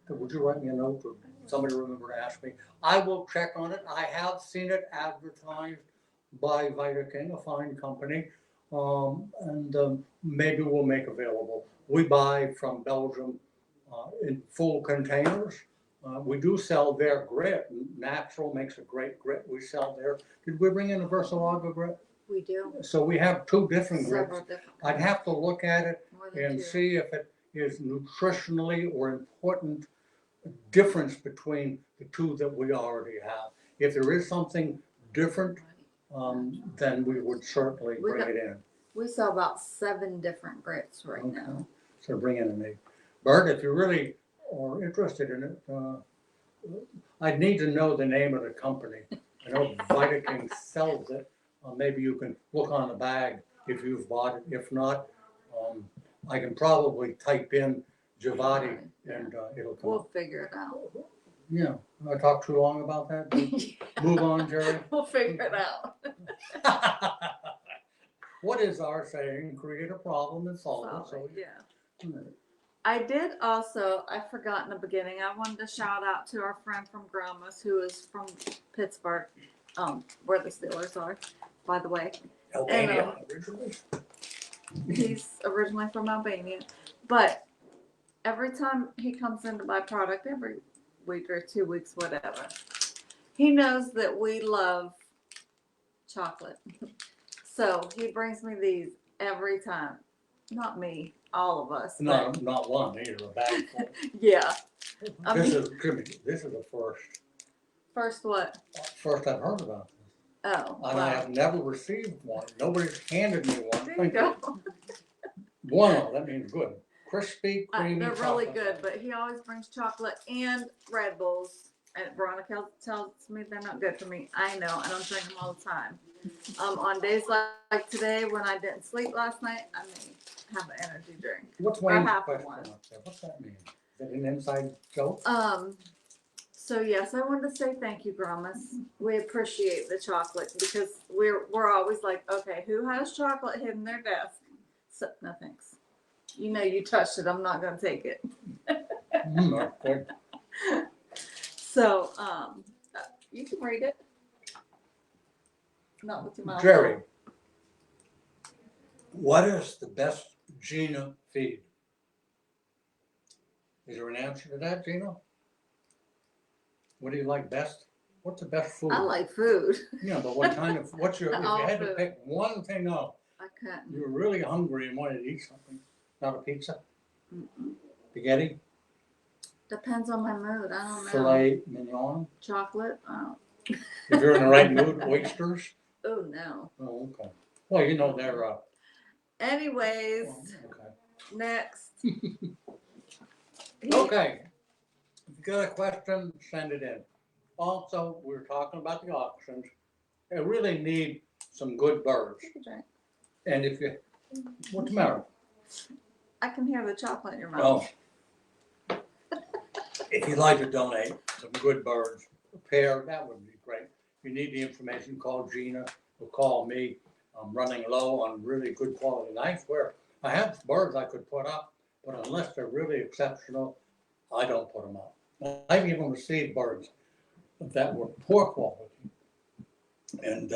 Would you write me a note or somebody remember to ask me? I will check on it. I have seen it advertised by Vitaking, a fine company, and maybe we'll make available. We buy from Belgium in full containers. We do sell their grit. Natural makes a great grit. We sell their. Did we bring in a Versalaga grit? We do. So we have two different grits. Several different. I'd have to look at it More than and two. see if it is nutritionally or important difference between the two that we already have. If there is something different, then we would certainly bring it in. We sell about 7 different grits right now. So bring in an egg. Bert, if you really are interested in it, I'd need to know the name of the company. I know Vitaking sells it. Maybe you can look on the bag if you've bought it. If not, I can probably type in Javati and it'll come We'll up. figure it out. Yeah, I talked too long about that? Move on, Jerry. We'll figure it out. What is our saying? Create a problem and solve it. So, Yeah. I did also, I forgot in the beginning, I wanted to shout out to our friend from Grandma's who is from Pittsburgh, where the Steelers are, by the way. Albania originally. He's originally from Albania. But every time he comes in to buy product, every week or 2 weeks, whatever, he knows that we love chocolate. So he brings me these every time. Not me, all of us. No, not one either, a bag full. Yeah. This is the first. First what? First I've heard about this. Oh, And I have never received one. Nobody's handed me one. There you go. Bueno, that means good. Crispy, creamy They're really chocolate. good, but he always brings chocolate and Red Bulls. And Veronica tells me they're not good for me. I know, I don't drink them all the time. On days like today when I didn't sleep last night, I may have an energy drink. What's Wayne's half question one. up there? What's that mean? Is it an inside joke? So yes, I wanted to say thank you, Grandmas. We appreciate the chocolate because we're always like, okay, who has chocolate hidden in their desk? So no thanks. You know you touched it. I'm not gonna take it. Okay. So you can read it. Not with your mouth. Jerry, what is the best Gina feed? Is there an answer to that, Gina? What do you like best? What's the best food? I like food. Yeah, but what kind of, if you All had to food. pick one thing up, I couldn't. you were really hungry and wanted to eat something, not a pizza, Mm-mm. spaghetti, Depends on my mood. I don't know. filet mignon. Chocolate? Oh. If you're in the right mood, oysters. Oh no. Oh, okay. Well, you know they're. Anyways, Okay. next. Okay. If you got a question, send it in. Also, we're talking about the auctions. They really need some good birds. Take a drink. And if you, what's the matter? I can hear the chocolate in your mouth. Oh. If you'd like to donate some good birds, a pair, that would be great. If you need the information, call Gina or call me. I'm running low on really good quality. And I swear, I have birds I could put up, but unless they're really exceptional, I don't put them up. I've even received birds that were poor quality. And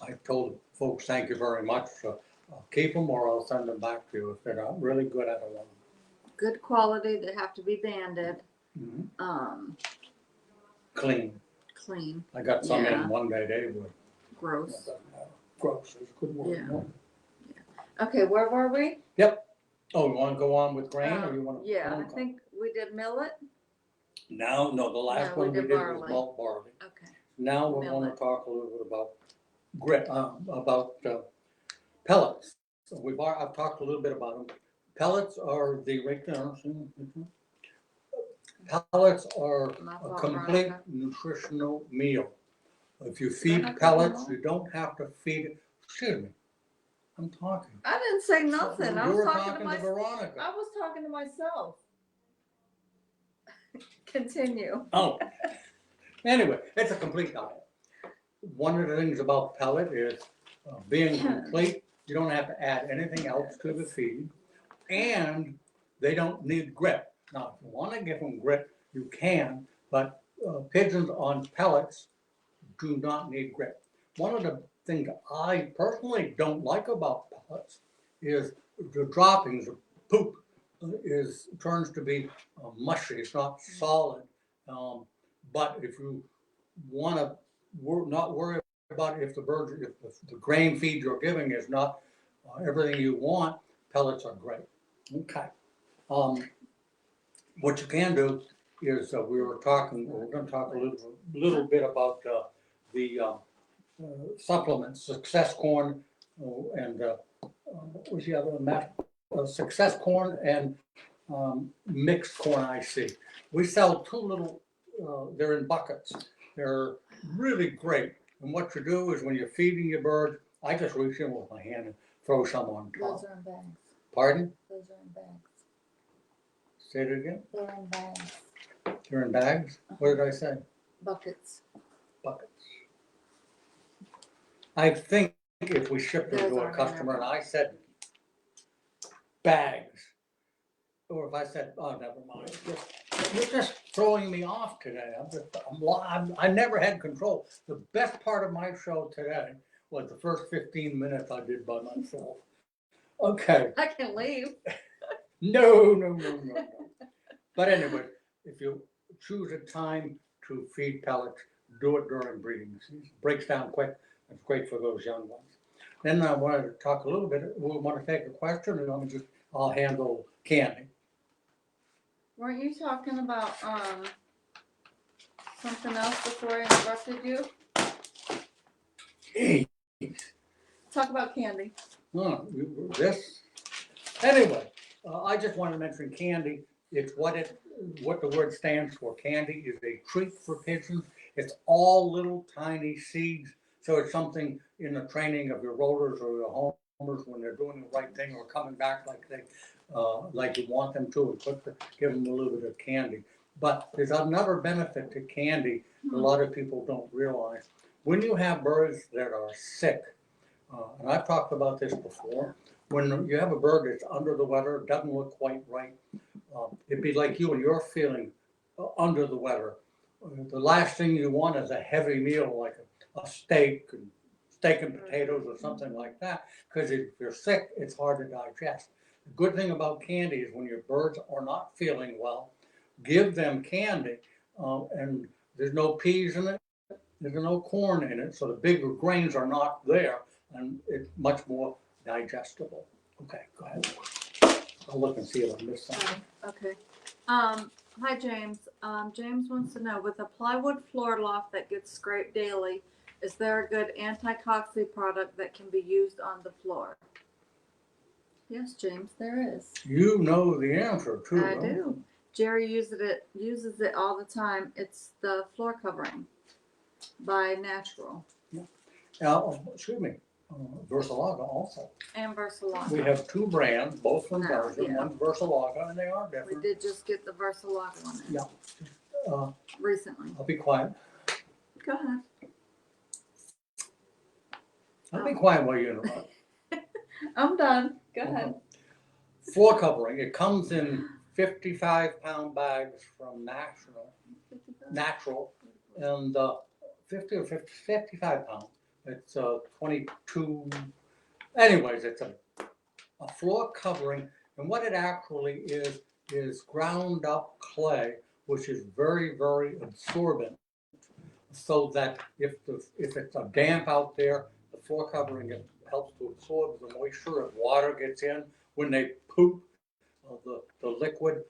I told folks, thank you very much. So I'll keep them or I'll send them back to you. If they're not really good, I don't want them. Good quality. They have to be banded. Mm-hmm. Clean. Clean. I got some Yeah. in one day, they were. Gross. Gross is a good word. Yeah. Okay, where were we? Oh, you want to go on with grain or you want to? Yeah, I think we did millet. No, the last No, we one we did did barley. was malt barley. Okay. Now we're going Millet. to talk a little bit about grit, about pellets. So I've talked a little bit about them. Pellets are the right there. Pellets are My a fault, complete Veronica. nutritional meal. If you Is there feed no cooking pellets, more? you don't have to feed it. Excuse me, I'm talking. I didn't say nothing. I You was were talking to talking to myself. Veronica. I was talking to myself. Continue. Oh, anyway, it's a complete diet. One of the things about pellet is being complete. You don't have to add anything else to the feed, and they don't need grit. Now, if you want to give them grit, you can, but pigeons on pellets do not need grit. One of the things I personally don't like about pellets is the droppings, the poop turns to be mushy. It's not solid. Um, but if you want to not worry about if the grain feed you're giving is not everything you want, pellets are great. Okay. What you can do is we're going to talk a little bit about the supplements, Success Corn and what was the other one, Matt? Success Corn and mixed corn IC. We sell two little, they're in buckets. They're really great. And what you do is when you're feeding your bird, I just reach in with my hand and throw some on top. Those are in bags. Pardon? Those are in bags. Say it again. They're in bags. They're in bags? What did I say? Buckets. Buckets. I think if we shipped them Those to a aren't in customer and I said bags, or if I said, oh, never mind, you're just throwing me off today. I never had control. The best part of my show today was the first 15 minutes I did by myself. Okay, I can leave. no. But anyway, if you choose a time to feed pellets, do it during breeding season. Breaks down quick. It's great for those young ones. Then I wanted to talk a little bit. We want to take a question, and I'll handle candy. Weren't you talking about something else before I interrupted you? Hey, Talk about candy. this. Anyway, I just want to mention candy. It's what the word stands for. Candy is a treat for pigeons. It's all little tiny seeds. So it's something in the training of your rollers or your homers when they're doing the right thing or coming back like you want them to, and give them a little bit of candy. But there's another benefit to candy that a lot of people don't realize. When you have birds that are sick, and I've talked about this before, when you have a bird that's under the weather, doesn't look quite right, it'd be like you and you're feeling under the weather. The last thing you want is a heavy meal like a steak and potatoes or something like that, because if you're sick, it's hard to digest. The good thing about candy is when your birds are not feeling well, give them candy, and there's no peas in it, there's no corn in it, so the bigger grains are not there, and it's much more digestible. Okay, go ahead. I'll look and see if I missed something. Okay. Hi James. James wants to know, with a plywood floor loft that gets scraped daily, is there a good anti-coxswain product that can be used on the floor? Yes, James, there is. You know the answer too. I do. Jerry uses it all the time. It's the floor covering by Natural. Excuse me, Versalaga also. And Versalaga. We have two brands, both from No, Belgium, yeah. one's Versalaga, and they are We different. did just get the Versalaga one in Yeah. recently. I'll be quiet. Go ahead. I'll be quiet while you interrupt. I'm done. Go ahead. Floor covering, it comes in 55-pound bags from Natural, and 50 or 55 pounds. It's 22. Anyways, it's a floor covering, and what it actually is ground up clay, which is very, very absorbent, so that if it's a damp out there, the floor covering it helps to absorb the moisture. If water gets in when they poop, the liquid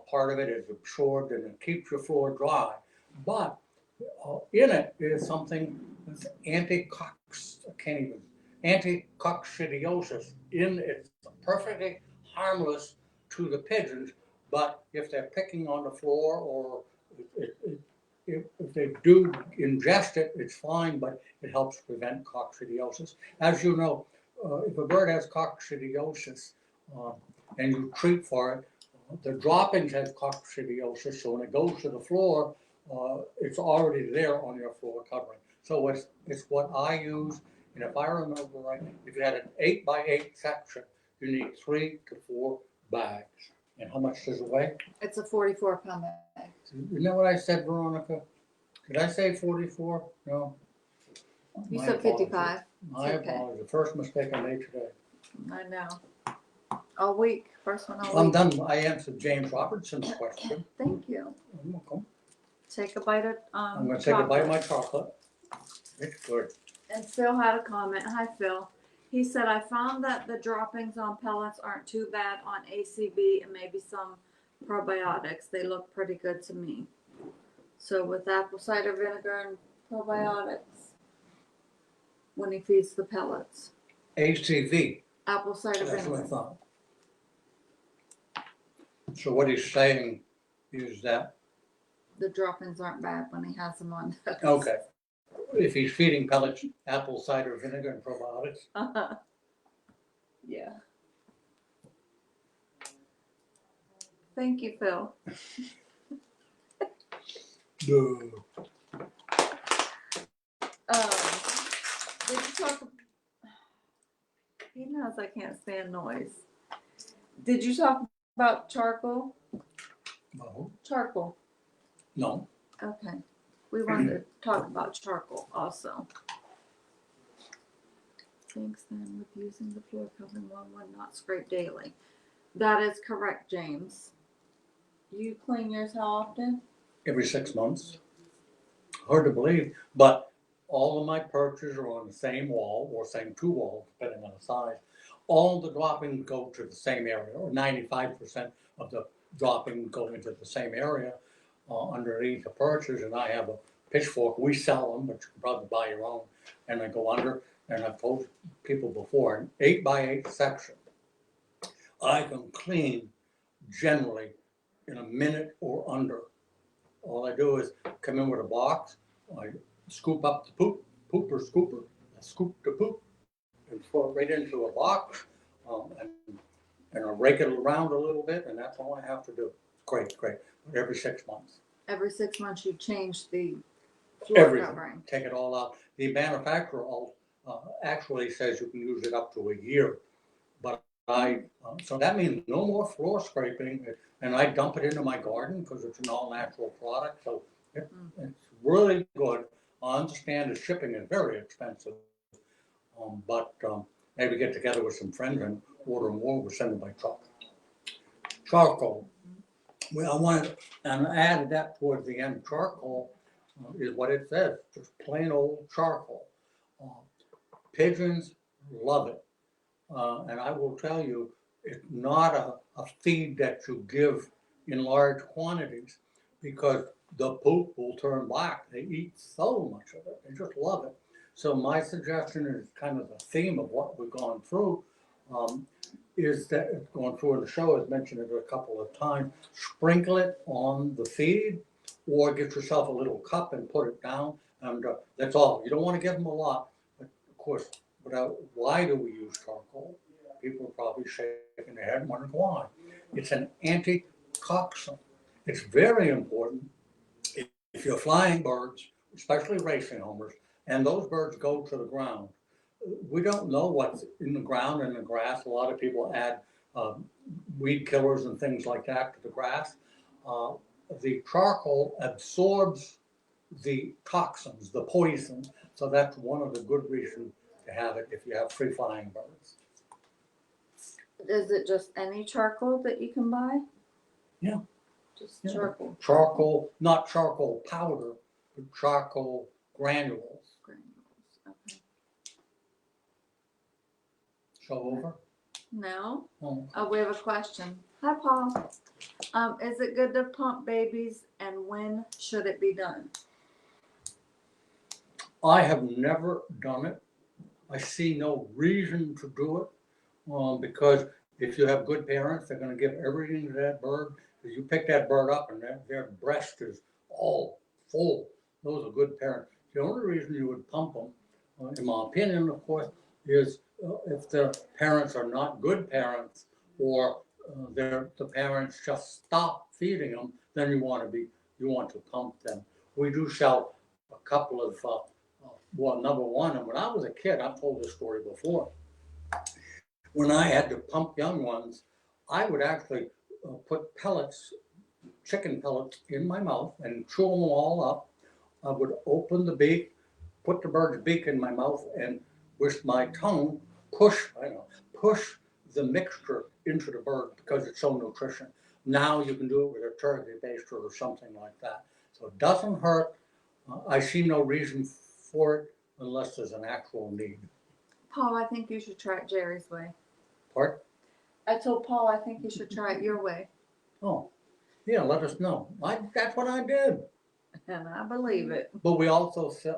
part of it is absorbed and it keeps your floor dry. But In it is something that's anti-coccidiosis in it. It's perfectly harmless to the pigeons, but if they're picking on the floor or if they do ingest it, it's fine, but it helps prevent coccidiosis. As you know, if a bird has coccidiosis uh, and you treat for it, the droppings has coccidiosis, so when it goes to the floor, it's already there on your floor covering. So it's what I use, and if I remember right, if you had an 8x8 section, you need 3 to 4 bags. And how much does it weigh? It's a 44-pound bag. Isn't that what I said, Veronica? Did I say 44? No. You My said apologies. 55. My It's okay. apologies. The first mistake I made today. I know. All week. First one all I'm week. done. I answered James Robertson's question. Thank you. You're welcome. Take a bite of I'm gonna take a bite of chocolate. my chocolate. It's good. And Phil had a comment. Hi, Phil. He said, I found that the droppings on pellets aren't too bad on ACV and maybe some probiotics. They look pretty good to me. So with apple cider vinegar and probiotics, when he feeds the pellets. ACV. Apple cider That's what I vinegar. thought. So what he's saying is that, The droppings aren't bad when he has them on. okay, if he's feeding pellets, apple cider vinegar and probiotics, Yeah. Thank you, Phil. no. Did you talk? He knows I can't stand noise. Did you talk about charcoal? No, Charcoal. no. Okay. We wanted to talk about charcoal also. Thanks then with using the floor covering one not scrape daily. That is correct, James. You clean yours how often? Every 6 months. Hard to believe, but all of my perches are on the same wall or same 2 walls, depending on the size. All the droppings go to the same area, or 95% of the droppings go into the same area underneath the perches. And I have a pitchfork. We sell them, but you can probably buy your own. And I go under, and I've told people before, an 8x8 section, I can clean generally in a minute or under. All I do is come in with a box, I scoop up the pooper scooper, I scoop the poop and throw it right into a box, and I rake it around a little bit, and that's all I have to do. Great, every 6 months. Every 6 months you change the floor Everything, covering. take it all out. The manufacturer actually says you can use it up to a year, but so that means no more floor scraping, and I dump it into my garden because it's an all-natural product, so it's really good. I understand the shipping is very expensive, but maybe get together with some friends and order more, we'll send them by truck. Charcoal. Well, I wanted, and I added that towards the end. Charcoal is what it says, just plain old charcoal. Pigeons love it. And I will tell you, it's not a feed that you give in large quantities because the poop will turn black. They eat so much of it. They just love it. So my suggestion is kind of the theme of what we've gone through, is that it's gone through in the show, I've mentioned it a couple of times, sprinkle it on the feed or get yourself a little cup and put it down. And that's all. You don't want to give them a lot, but of course, why do we use charcoal? People are probably shaking their head and wondering why. It's an anti-toxin. It's very important if you're flying birds, especially racing homers, and those birds go to the ground. We don't know what's in the ground and the grass. A lot of people add weed killers and things like that to the grass. The charcoal absorbs the toxins, the poisons. So that's one of the good reasons to have it if you have free flying birds. Is it just any charcoal that you can buy? Yeah. Just Yeah. charcoal. Charcoal, not charcoal powder, but charcoal granules. Granules. Okay. Show over? No. Oh. We have a question. Hi, Paul. Is it good to pump babies and when should it be done? I have never done it. I see no reason to do it, because if you have good parents, they're gonna give everything to that bird. If you pick that bird up and their breast is all full, those are good parents. The only reason you would pump them, in my opinion, of course, is if the parents are not good parents, or the parents just stop feeding them, then you want to pump them. We do sell a couple of, well, number one, and when I was a kid, I've told this story before, when I had to pump young ones, I would actually put pellets, chicken pellets, in my mouth and chew them all up. I would open the beak, put the bird's beak in my mouth, and with my tongue push the mixture into the bird because it's so nutritious. Now you can do it with a turkey baster or something like that. So it doesn't hurt. I see no reason for it unless there's an actual need. Paul, I think you should try it Jerry's way. Part? I told Paul I think you should try it your way. Oh, yeah, let us know. That's what I did. And I believe it. But we also said,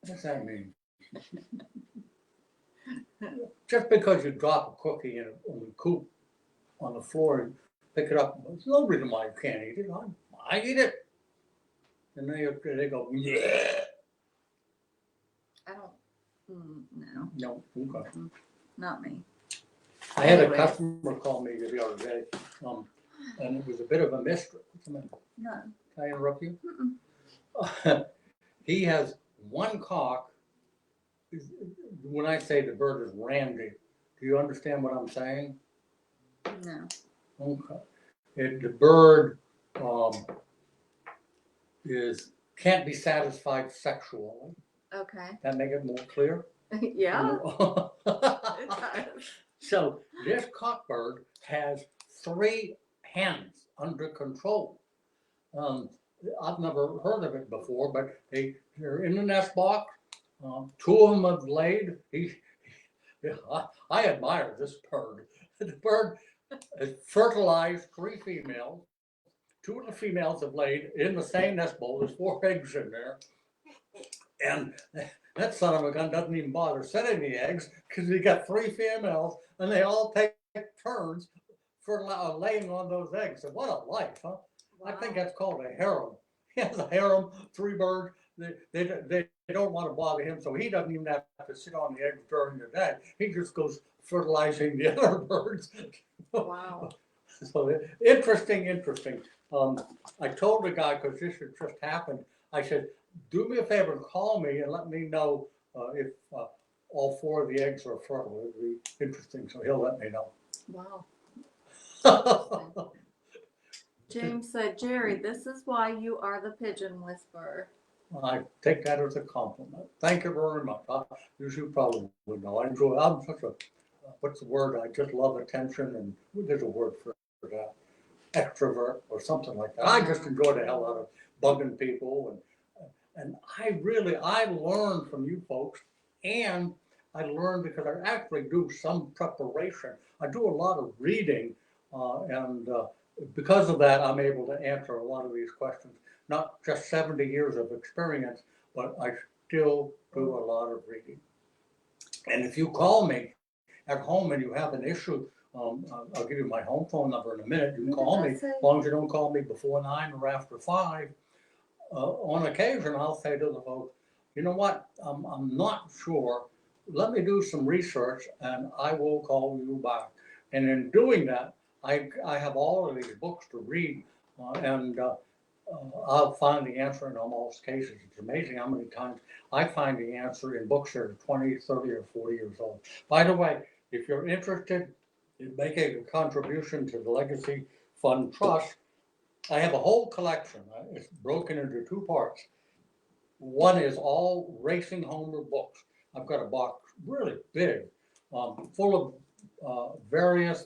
what's that mean? Just because you drop a cookie in the coop on the floor and pick it up, there's no reason why you can't eat it. I eat it. And they go, yeah. I don't, no, No, okay. not me. I had a Anyway. customer call me the other day, and it was a bit of a mystery. What's the matter? No. Can I interrupt you? Mm-mm. He has one cock. When I say the bird is randy, do you understand what I'm saying? No. Okay. The bird can't be satisfied sexually. Okay. That make it more clear? Yeah. It does. So this cockbird has 3 hens under control. I've never heard of it before, but they're in the nest box. 2 of them have laid. I admire this bird. The bird has fertilized 3 females. 2 of the females have laid in the same nest bowl. There's 4 eggs in there. And that son of a gun doesn't even bother setting the eggs because he got 3 females and they all take turns for laying on those eggs. So what a life, huh? Wow. I think that's called a harem. He has a harem, 3 birds. They don't want to bother him, so he doesn't even have to sit on the eggs during the day. He just goes fertilizing the other birds. Wow. So interesting. I told the guy, because this had just happened, I said, do me a favor and call me and let me know if all 4 of the eggs are fertile. It would be interesting, so he'll let me know. Wow. James said, Jerry, this is why you are the pigeon whisperer. I take that as a compliment. Thank you very much. As you probably know, I'm such a, what's the word? I just love attention, and there's a word for that, extrovert or something like that. I just enjoy the hell out of bugging people, and I learn from you folks, and I learn because I actually do some preparation. I do a lot of reading, and because of that, I'm able to answer a lot of these questions. Not just 70 years of experience, but I still do a lot of reading. And if you call me at home and you have an issue, I'll give you my home phone number in a minute. You can call me, as long as you don't call me before 9 or after 5. On occasion, I'll say to the folks, you know what, I'm not sure. Let me do some research and I will call you back. And in doing that, I have all of these books to read, and I'll find the answer in almost cases. It's amazing how many times I find the answer in books that are 20, 30, or 40 years old. By the way, if you're interested in making a contribution to the Legacy Fund Trust, I have a whole collection. It's broken into 2 parts. One is all racing homer books. I've got a box really big, full of various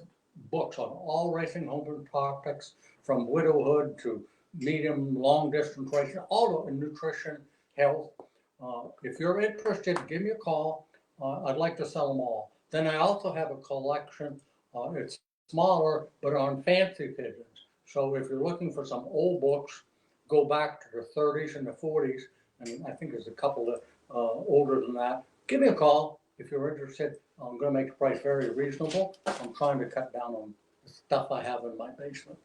books on all racing homer topics, from widowhood to medium, long distance racing, all of nutrition, health. If you're interested, give me a call. I'd like to sell them all. Then I also have a collection. It's smaller, but on fancy pigeons. So if you're looking for some old books, go back to the 30s and the 40s, and I think there's a couple older than that, give me a call if you're interested. I'm gonna make the price very reasonable. I'm trying to cut down on the stuff I have in my basement.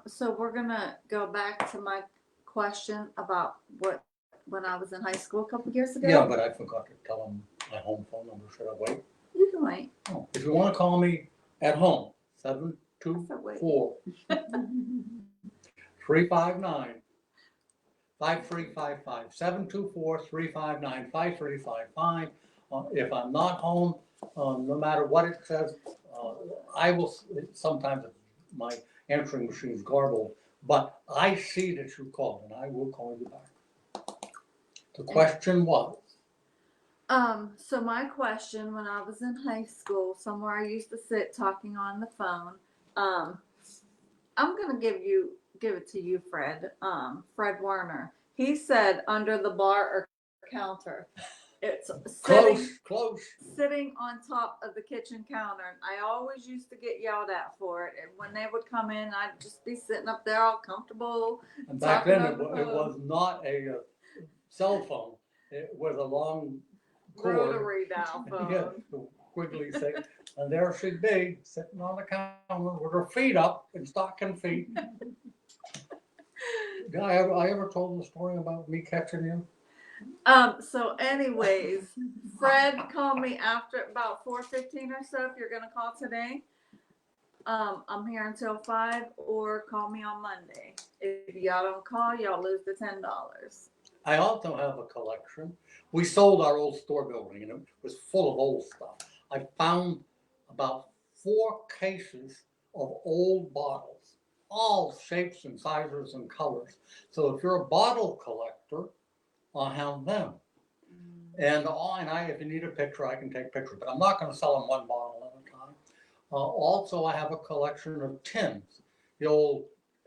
So we're gonna go back to my question about when I was in high school a couple years ago. Yeah, but I forgot to tell them my home phone number. Should I wait? You can wait. Oh, if you wanna call me at home, 724 359 5355, 724-359-5355. If I'm not home, no matter what it says, I will, sometimes my answering machine's garbled, but I see that you called and I will call you back. The question was, So my question when I was in high school, somewhere I used to sit talking on the phone, I'm gonna give it to you, Fred. Fred Werner. He said under the bar or counter. It's close. sitting on top of the kitchen counter. I always used to get yelled at for it. And when they would come in, I'd just be sitting up there all comfortable. And back then it was not a cell phone. It was a long cord. Rotary dial phone. Yeah, the wiggly thing. And there she'd be, sitting on the counter with her feet up in stocking feet. Did I ever told the story about me catching you? So anyways, Fred called me after about 4:15 or so. If you're gonna call today, I'm here until 5, or call me on Monday. If y'all don't call, y'all lose the $10. I also have a collection. We sold our old store building and it was full of old stuff. I found about 4 cases of old bottles, all shapes and sizes and colors. So if you're a bottle collector, I'll have them. And if you need a picture, I can take pictures, but I'm not going to sell them one bottle at a time. Also, I have a collection of tins.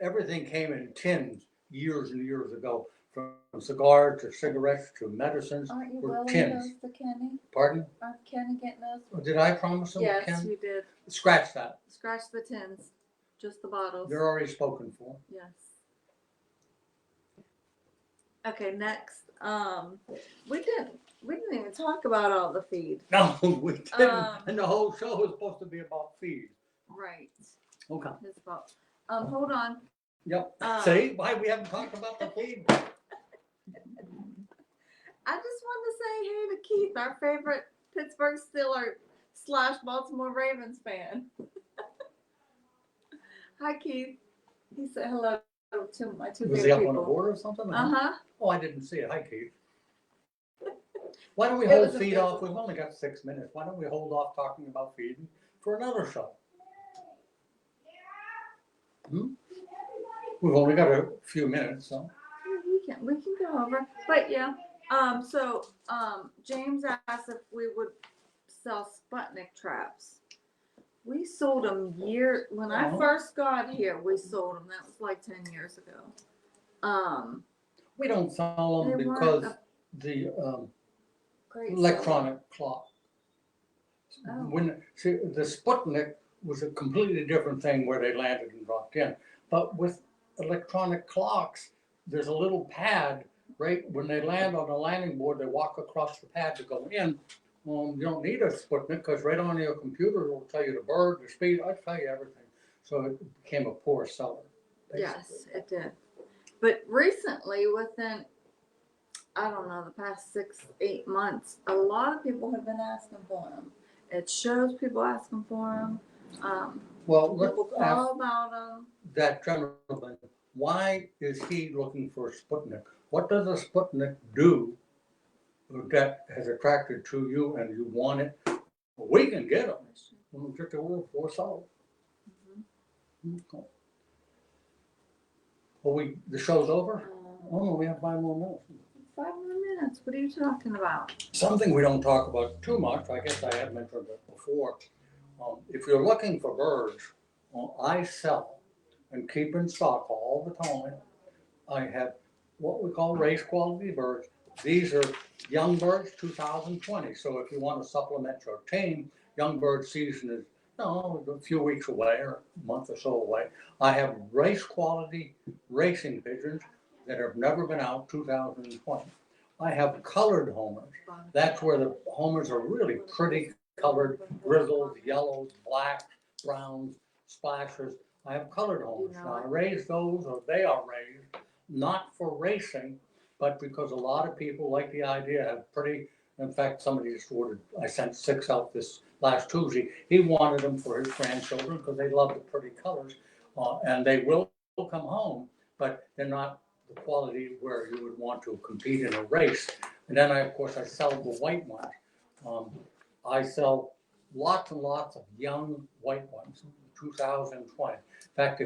Everything came in tins years and years ago, from cigars to cigarettes to medicines. Aren't you were willing tins. those to Kenny? Pardon? Aren't Kenny getting those? Did I promise them? Yes, Ken? you did. Scratch that. Scratch the tins, just the bottles. They're already spoken for. Yes. Okay, next. We didn't even talk about all the feed. No, we didn't. And the whole show was supposed to be about feed. Right. Okay. His fault. Hold on. Yep. See why we haven't talked about the feed? I just wanted to say hey to Keith, our favorite Pittsburgh Steelers / Baltimore Ravens fan. Hi, Keith. He said hello to my 2 Was favorite he up people. on the board or something? Uh-huh. Oh, I didn't see it. Hi, Keith. Why don't we It hold was feed a- off? We've only got 6 minutes. Why don't we hold off talking about feeding for another show? We've only got a few minutes, so. We can go over, but yeah. So James asked if we would sell Sputnik traps. We sold them when I first got here. We sold them. That was like 10 years ago. We don't sell them They weren't because the Great electronic clock. Oh. The Sputnik was a completely different thing where they landed and dropped in. But with electronic clocks, there's a little pad, right? When they land on the landing board, they walk across the pad to go in. You don't need a Sputnik because right on your computer it will tell you the bird, the speed, I'll tell you everything. So it became a poor seller. Basically. Yes, it did. But recently, within, I don't know, the past 6-8 months, a lot of people have been asking for them. It shows people asking for them. Well, let's People ask call about them. that gentleman, why is he looking for a Sputnik? What does a Sputnik do that has attracted to you and you want it? Well, we can get them. We'll get the order for so. Okay. Well, the show's over? Oh, no, we have 5 more minutes. 5 more minutes. What are you talking about? Something we don't talk about too much, I guess I had mentioned it before. If you're looking for birds, I sell and keep in stock all the time. I have what we call race quality birds. These are young birds 2020. So if you want to supplement your team, young bird season is a few weeks away or a month or so away. I have race quality racing pigeons that have never been out 2020. I have colored homers. That's where the homers are really pretty colored, grizzles, yellows, blacks, browns, splashers. I have colored homers. Now, I raise those, or they are raised, not for racing, but because a lot of people like the idea of pretty, in fact, somebody just ordered, I sent 6 out this last Tuesday. He wanted them for his grandchildren because they love the pretty colors, and they will come home, but they're not the quality where you would want to compete in a race. And then of course, I sell the white ones. I sell lots and lots of young white ones, 2020. In fact,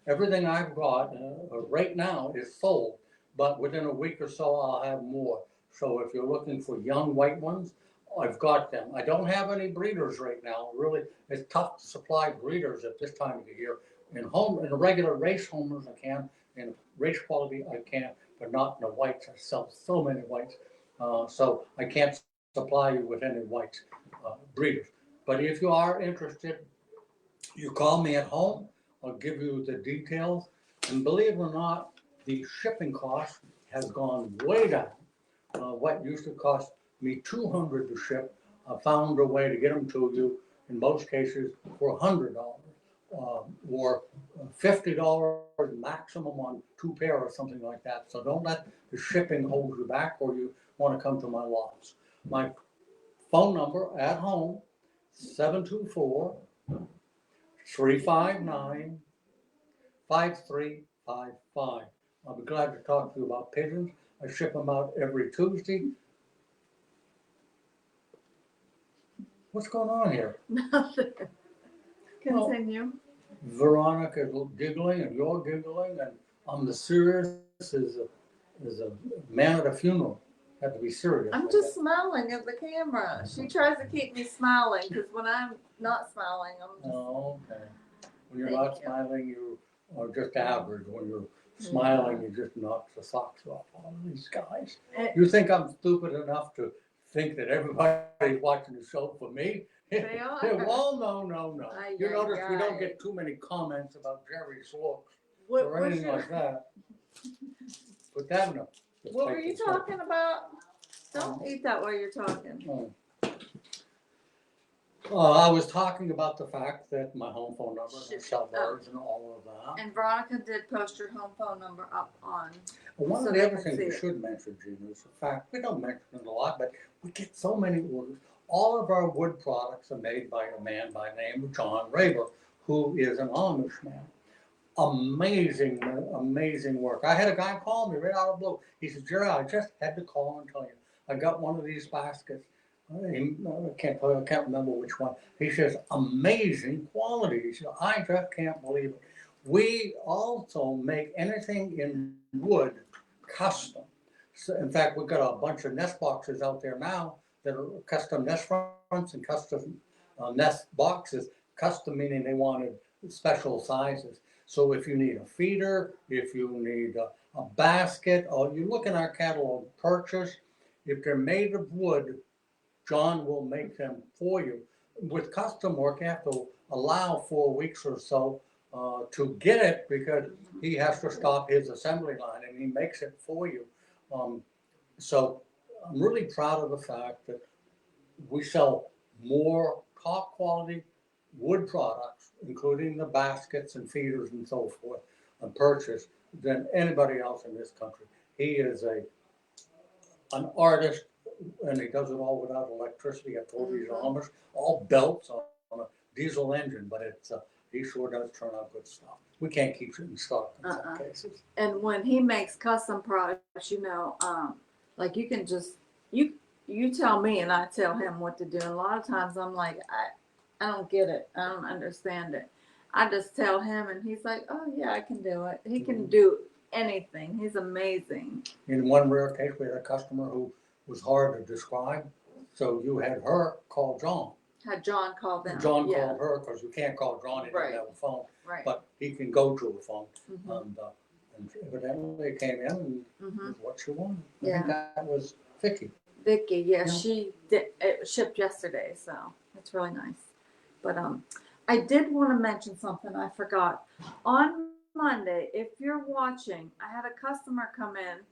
everything I've got right now is sold, but within a week or so, I'll have more. So if you're looking for young white ones, I've got them. I don't have any breeders right now. Really, it's tough to supply breeders at this time of the year. In the regular race homers, I can. In race quality, I can, but not in the whites. I sell so many whites, so I can't supply you with any white breeders. But if you are interested, you call me at home. I'll give you the details. And believe it or not, the shipping cost has gone way down. What used to cost me $200 to ship, I found a way to get them to you in most cases for $100, or $50 maximum on 2 pair or something like that. So don't let the shipping hold you back, or you want to come to my lots. My phone number at home, 724-359-5355. I'll be glad to talk to you about pigeons. I ship them out every Tuesday. What's going on here? Nothing. Continue. Veronica's giggling and you're giggling, and I'm the serious as a man at a funeral. Have to be serious. I'm just smiling at the camera. She tries to keep me smiling because when I'm not smiling, I'm just. Oh, okay. When you're not smiling, you are just average. When you're smiling, you just knock the socks off all of these guys. You think I'm stupid enough to think that everybody's watching the show for me? They are. Well, no. You notice we don't get too many comments about Jerry's looks or anything like that. Put that in a. What were you talking about? Don't eat that while you're talking. I was talking about the fact that my home phone number and cell birds and all of that. And Veronica did post your home phone number up on. One of the other things we should mention, Gina, is the fact, we don't mention it a lot, but we get so many orders. All of our wood products are made by a man by the name of John Raber, who is an Amish man. Amazing work. I had a guy call me right out of the blue. He said, Jerry, I just had to call and tell you, I got one of these baskets. I can't remember which one. He says, amazing quality. He said, I just can't believe it. We also make anything in wood custom. So in fact, we've got a bunch of nest boxes out there now that are custom nest fronts and custom nest boxes. Custom meaning they wanted special sizes. So if you need a feeder, if you need a basket, or you look in our catalog, purchase, if they're made of wood, John will make them for you. With custom work, you have to allow 4 weeks or so to get it because he has to stop his assembly line and he makes it for you. So I'm really proud of the fact that we sell more top quality wood products, including the baskets and feeders and so forth, and purchase than anybody else in this country. He is an artist, and he does it all without electricity. I told you he's almost all belts on a diesel engine, but he sure does turn out good stuff. We can't keep it in stock in some cases. And when he makes custom products, like you can just you tell me and I tell him what to do. And a lot of times I'm like, I don't get it. I don't understand it. I just tell him and he's like, oh yeah, I can do it. He can do anything. He's amazing. In one rare case, we had a customer who was hard to describe. So you had her call John. Had John called them. John called her because you can't call John, he doesn't have a phone. Right. But he can go to a phone. And evidently it came in and was what she wanted. I think that was Vicky. She did. It shipped yesterday, so it's really nice. But I did want to mention something I forgot. On Monday, if you're watching, I had a customer come in.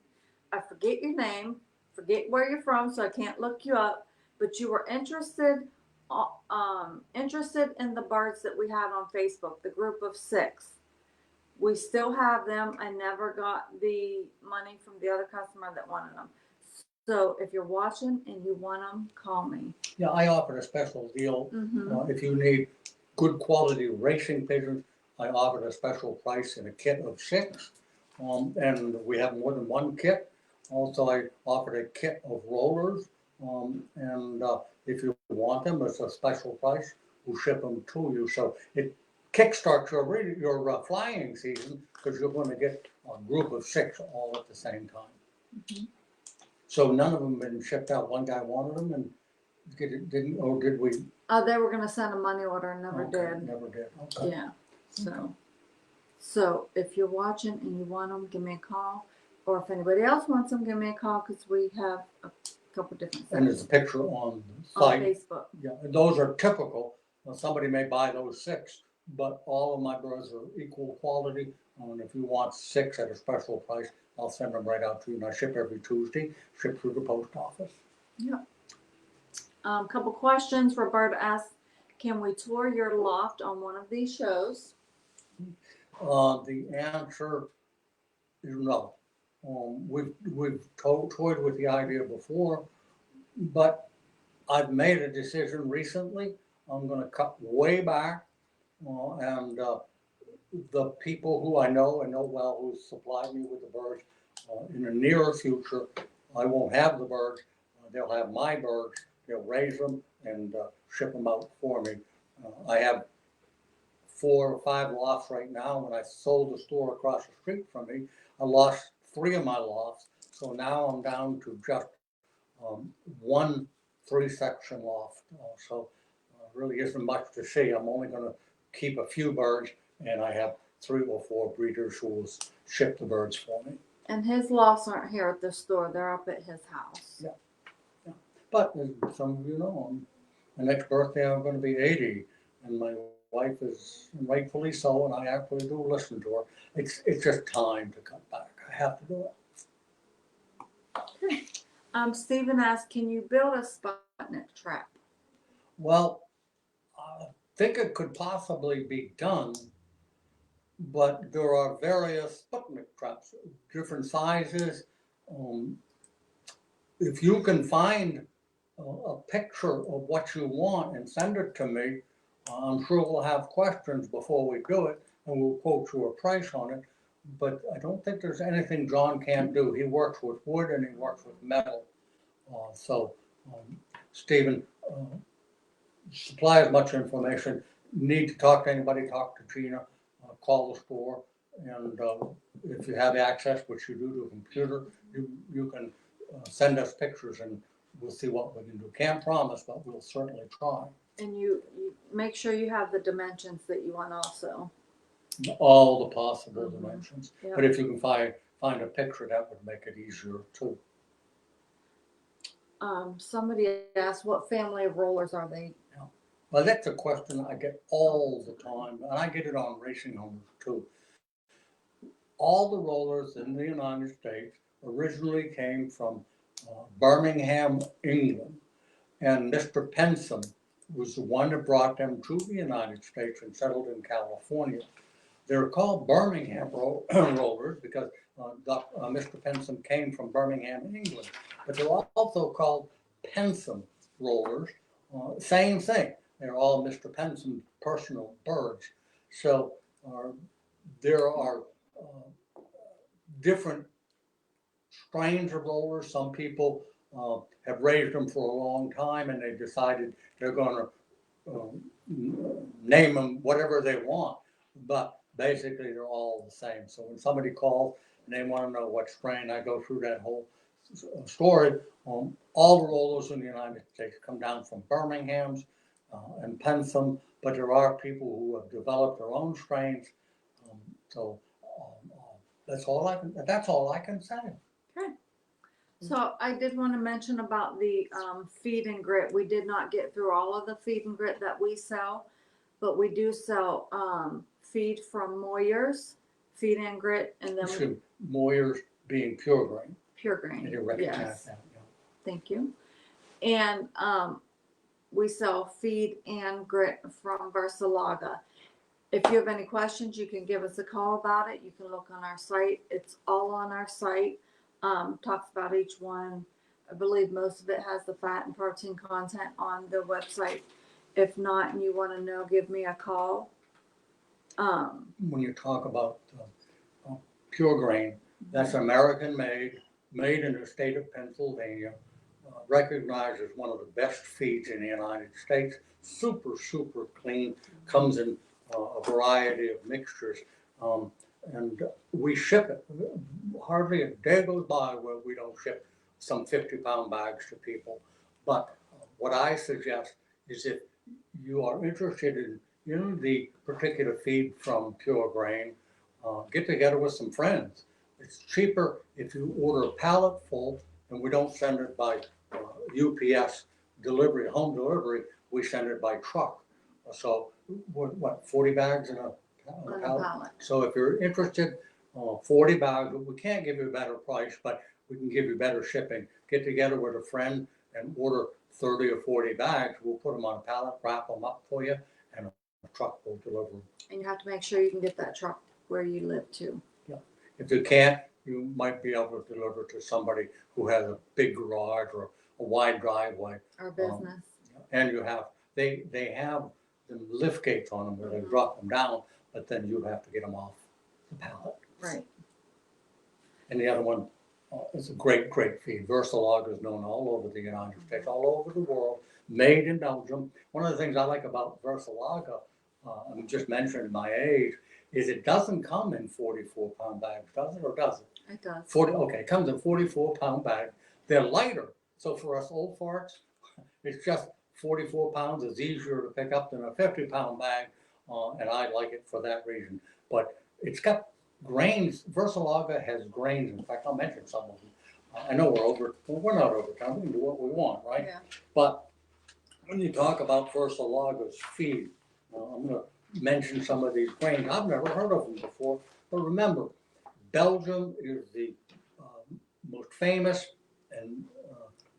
I forget your name. forget where you're from, so I can't look you up, but you were interested in the birds that we have on Facebook, the group of 6. We still have them. I never got the money from the other customer that wanted them. So if you're watching and you want them, call me. Yeah, I offered a special deal. Mm-hmm. If you need good quality racing pigeons, I offered a special price in a kit of 6. And we have more than one kit. Also, I offered a kit of rollers. And if you want them, it's a special price. We'll ship them to you. So it kickstarts your flying season because you're going to get a group of 6 all at the same time. Mm-hmm. So none of them been shipped out. One guy wanted them and didn't, or did we? They were gonna send a money order and never Okay, did. never did. Okay. Yeah. So if you're watching and you want them, give me a call. Or if anybody else wants them, give me a call because we have a couple different And things there's a picture on the on site. Facebook. Yeah, and those are typical. Somebody may buy those 6, but all of my birds are equal quality. And if you want 6 at a special price, I'll send them right out to you. And I ship every Tuesday, ship through the post office. Yeah. Couple questions. Roberta asked, can we tour your loft on one of these shows? The answer is no. We've toyed with the idea before, but I've made a decision recently. I'm going to cut way back, and the people who I know and know well who supplied me with the birds, in the near future, I won't have the birds. They'll have my birds. They'll raise them and ship them out for me. I have 4 or 5 lofts right now. When I sold the store across the street from me, I lost 3 of my lofts. So now I'm down to just one 3-section loft. So really isn't much to see. I'm only going to keep a few birds, and I have 3 or 4 breeders who will ship the birds for me. And his lofts aren't here at the store. They're up at his house. Yeah. But as some of you know, my next birthday I'm going to be 80, and my wife is rightfully so, and I actually do listen to her. It's just time to cut back. I have to do it. Stephen asked, can you build a Sputnik trap? Well, I think it could possibly be done, but there are various Sputnik traps, different sizes. If you can find a picture of what you want and send it to me, I'm sure we'll have questions before we do it, and we'll quote you a price on it. But I don't think there's anything John can't do. He works with wood and he works with metal. Stephen, supply as much information. Need to talk to anybody, talk to Gina, call the store, and if you have access, which you do to a computer, you can send us pictures and we'll see what we can do. Can't promise, but we'll certainly try. And you make sure you have the dimensions that you want also. All the possible Mm-hmm. dimensions. Yep. But if you can find a picture, that would make it easier too. Somebody asked, what family of rollers are they? Well, that's a question I get all the time, and I get it on racing homes too. All the rollers in the United States originally came from Birmingham, England, and Mr. Pensome was the one that brought them to the United States and settled in California. They're called Birmingham rollers because Mr. Pensome came from Birmingham, England, but they're also called Pensome rollers. Same thing. They're all Mr. Pensome's personal birds. So there are different strains of rollers. Some people have raised them for a long time and they decided they're going to name them whatever they want. But basically, they're all the same. So when somebody calls and they want to know what strain, I go through that whole story. All the rollers in the United States come down from Birmingham's and Pensome, but there are people who have developed their own strains. That's all I can say. Okay. So I did want to mention about the feed and grit. We did not get through all of the feed and grit that we sell, but we do sell feed from Moyers, feed and grit, and then Moyers being pure grain. pure grain. Did you recognize Yes. that? Thank you. And we sell feed and grit from Versalaga. If you have any questions, you can give us a call about it. You can look on our site. It's all on our site. Talks about each one. I believe most of it has the fat and protein content on the website. If not, and you want to know, give me a call. When you talk about pure grain, that's American made in the state of Pennsylvania, recognized as one of the best feeds in the United States. Super, super clean, comes in a variety of mixtures. And we ship it. Hardly a day goes by where we don't ship some 50-pound bags to people. But what I suggest is if you are interested in the particular feed from Pure Grain, get together with some friends. It's cheaper if you order a pallet full, and we don't send it by UPS delivery, home delivery. We send it by truck. So what 40 bags in a pallet? So if you're interested, 40 bags, we can't give you a better price, but we can give you better shipping. Get together with a friend and order 30 or 40 bags. We'll put them on a pallet, wrap them up for you, and a truck will deliver them. And you have to make sure you can get that truck where you live too. Yeah. If you can't, you might be able to deliver to somebody who has a big garage or a wide driveway. Or business. And you have, they have the lift gates on them where they drop them down, but then you have to get them off the pallet. Right. And the other one is a great, great feed. Versalaga is known all over the United States, all over the world, made in Belgium. One of the things I like about Versalaga, I'm just mentioning my age, is it doesn't come in 44-pound bags, does it, or does it? It does. 40, okay, it comes in 44-pound bags. They're lighter, so for us old farts, it's just 44 pounds is easier to pick up than a 50-pound bag, and I like it for that reason. But it's got grains. Versalaga has grains. In fact, I'll mention some of them. I know we're not over time. We can do what we want, right? Yeah. But when you talk about Versalaga's feed, I'm going to mention some of these grains. I've never heard of them before, but remember, Belgium is the most famous and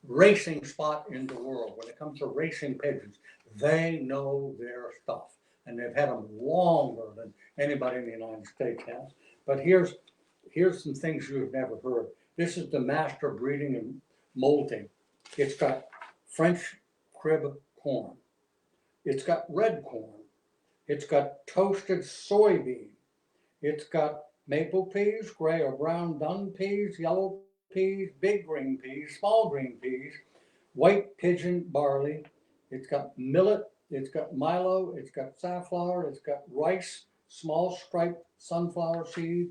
racing spot in the world. When it comes to racing pigeons, they know their stuff, and they've had them longer than anybody in the United States has. But here's some things you've never heard. This is the master breeding and molting. It's got French crib corn. It's got red corn. It's got toasted soybean. It's got maple peas, gray or brown dun peas, yellow peas, big green peas, small green peas, white pigeon barley. It's got millet. It's got milo. It's got safflower. It's got rice, small striped sunflower seed,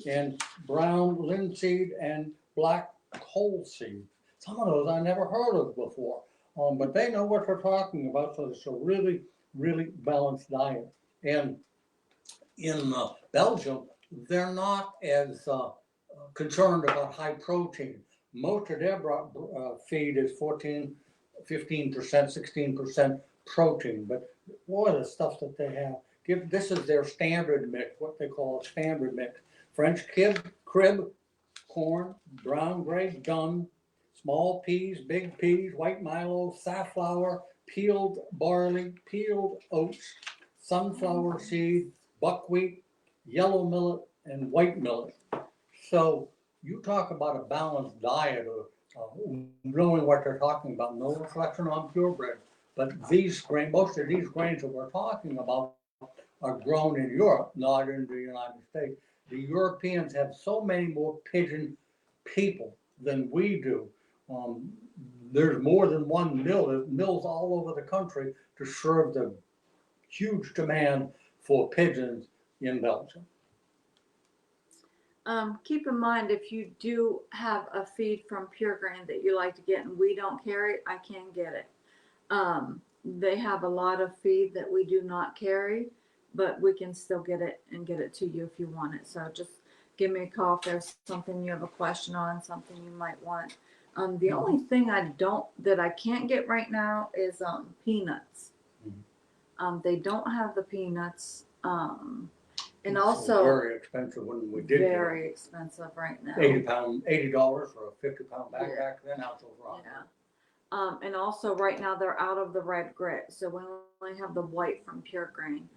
and brown linseed and black coal seed. Some of those I never heard of before, but they know what they're talking about. So it's a really, really balanced diet. And in Belgium, they're not as concerned about high protein. Most of their feed is 14, 15%, 16% protein. But boy, the stuff that they have. This is their standard mix, what they call a standard mix. French crib, corn, brown gray dun, small peas, big peas, white milo, safflower, peeled barley, peeled oats, sunflower seed, buckwheat, yellow millet, and white millet. So you talk about a balanced diet or knowing what they're talking about, no reflection on purebred. But most of these grains that we're talking about are grown in Europe, not in the United States. The Europeans have so many more pigeon people than we do. There's more than one mill. There's mills all over the country to serve the huge demand for pigeons in Belgium. Keep in mind, if you do have a feed from Pure Grain that you like to get and we don't carry it, I can get it. They have a lot of feed that we do not carry, but we can still get it and get it to you if you want it. So just give me a call if there's something you have a question on, something you might want. The only thing that I can't get right now is peanuts. They don't have the peanuts. And It's also very expensive when we did get very expensive right now. $80 for a 50-pound bag Yeah. back then. Now it's over $100. Yeah. And also right now they're out of the red grit, so we only have the white from Pure Grain.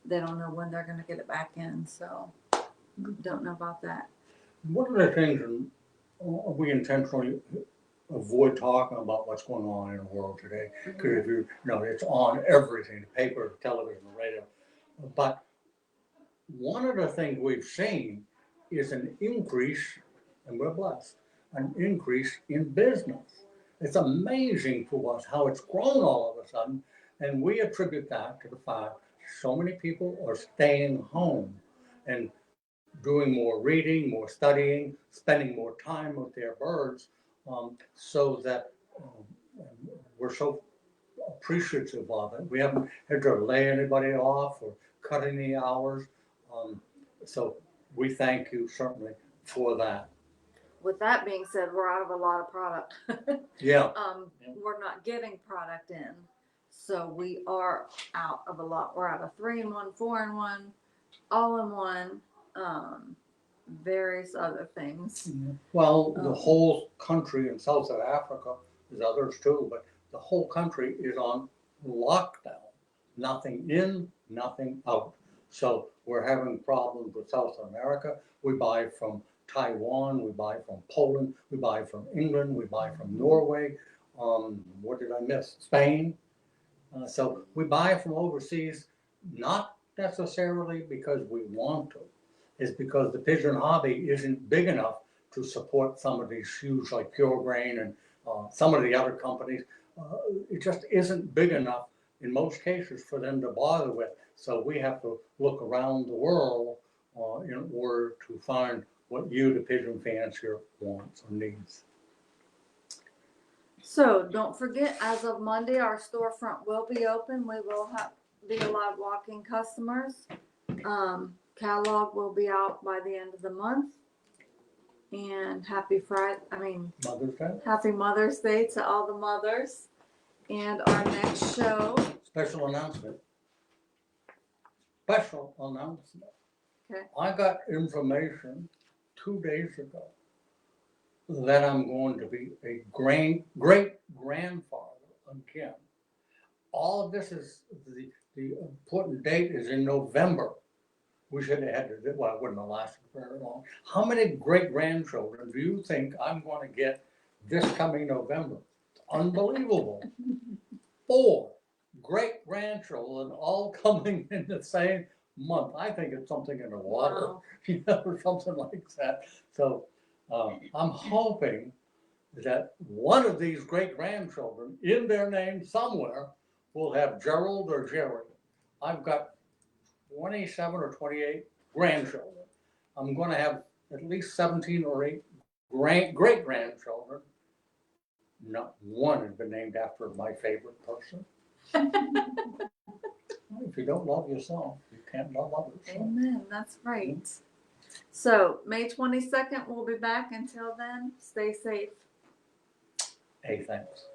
They don't know when they're going to get it back in, so don't know about that. One of the things, and we intentionally avoid talking about what's going on in the world today, because if you know, it's on everything, the paper, television, the radio. But one of the things we've seen is an increase, and we're blessed, an increase in business. It's amazing to us how it's grown all of a sudden, and we attribute that to the fact so many people are staying home and doing more reading, more studying, spending more time with their birds, so that we're so appreciative of it. We haven't had to lay anybody off or cut any hours. So we thank you certainly for that. With that being said, we're out of a lot of product. Yeah. We're not getting product in, so we are out of a lot. We're out of 3-in-1, 4-in-1, all-in-one, various other things. Well, the whole country in South Africa, there's others too, but the whole country is on lockdown. Nothing in, nothing out. So we're having problems with South America. We buy from Taiwan, we buy from Poland, we buy from England, we buy from Norway. What did I miss? Spain. So we buy from overseas, not necessarily because we want to. It's because the pigeon hobby isn't big enough to support some of these huge like Pure Grain and some of the other companies. It just isn't big enough in most cases for them to bother with. So we have to look around the world in order to find what you, the pigeon fancier, wants or needs. So don't forget, as of Monday, our storefront will be open. We will be allowed walk-in customers. Catalog will be out by the end of the month. And happy Mother's Day. Happy Mother's Day to all the mothers. And our next show. Special announcement. Special announcement. Okay. I got information 2 days ago that I'm going to be a great grandfather again. All of this is the important date is in November. We should have had to, well, it wouldn't have lasted very long. How many great grandchildren do you think I'm going to get this coming November? It's unbelievable. 4 great grandchildren all coming in the same month. I think it's something in the water, Wow. or something like that. So I'm hoping that one of these great grandchildren in their name somewhere will have Gerald or Jerry. I've got 27 or 28 grandchildren. I'm going to have at least 17 or 8 great grandchildren. Not one has been named after my favorite person. If you don't love yourself, you can't love others. Amen. That's right. So May 22nd, we'll be back. Until then, stay safe. Hey, thanks.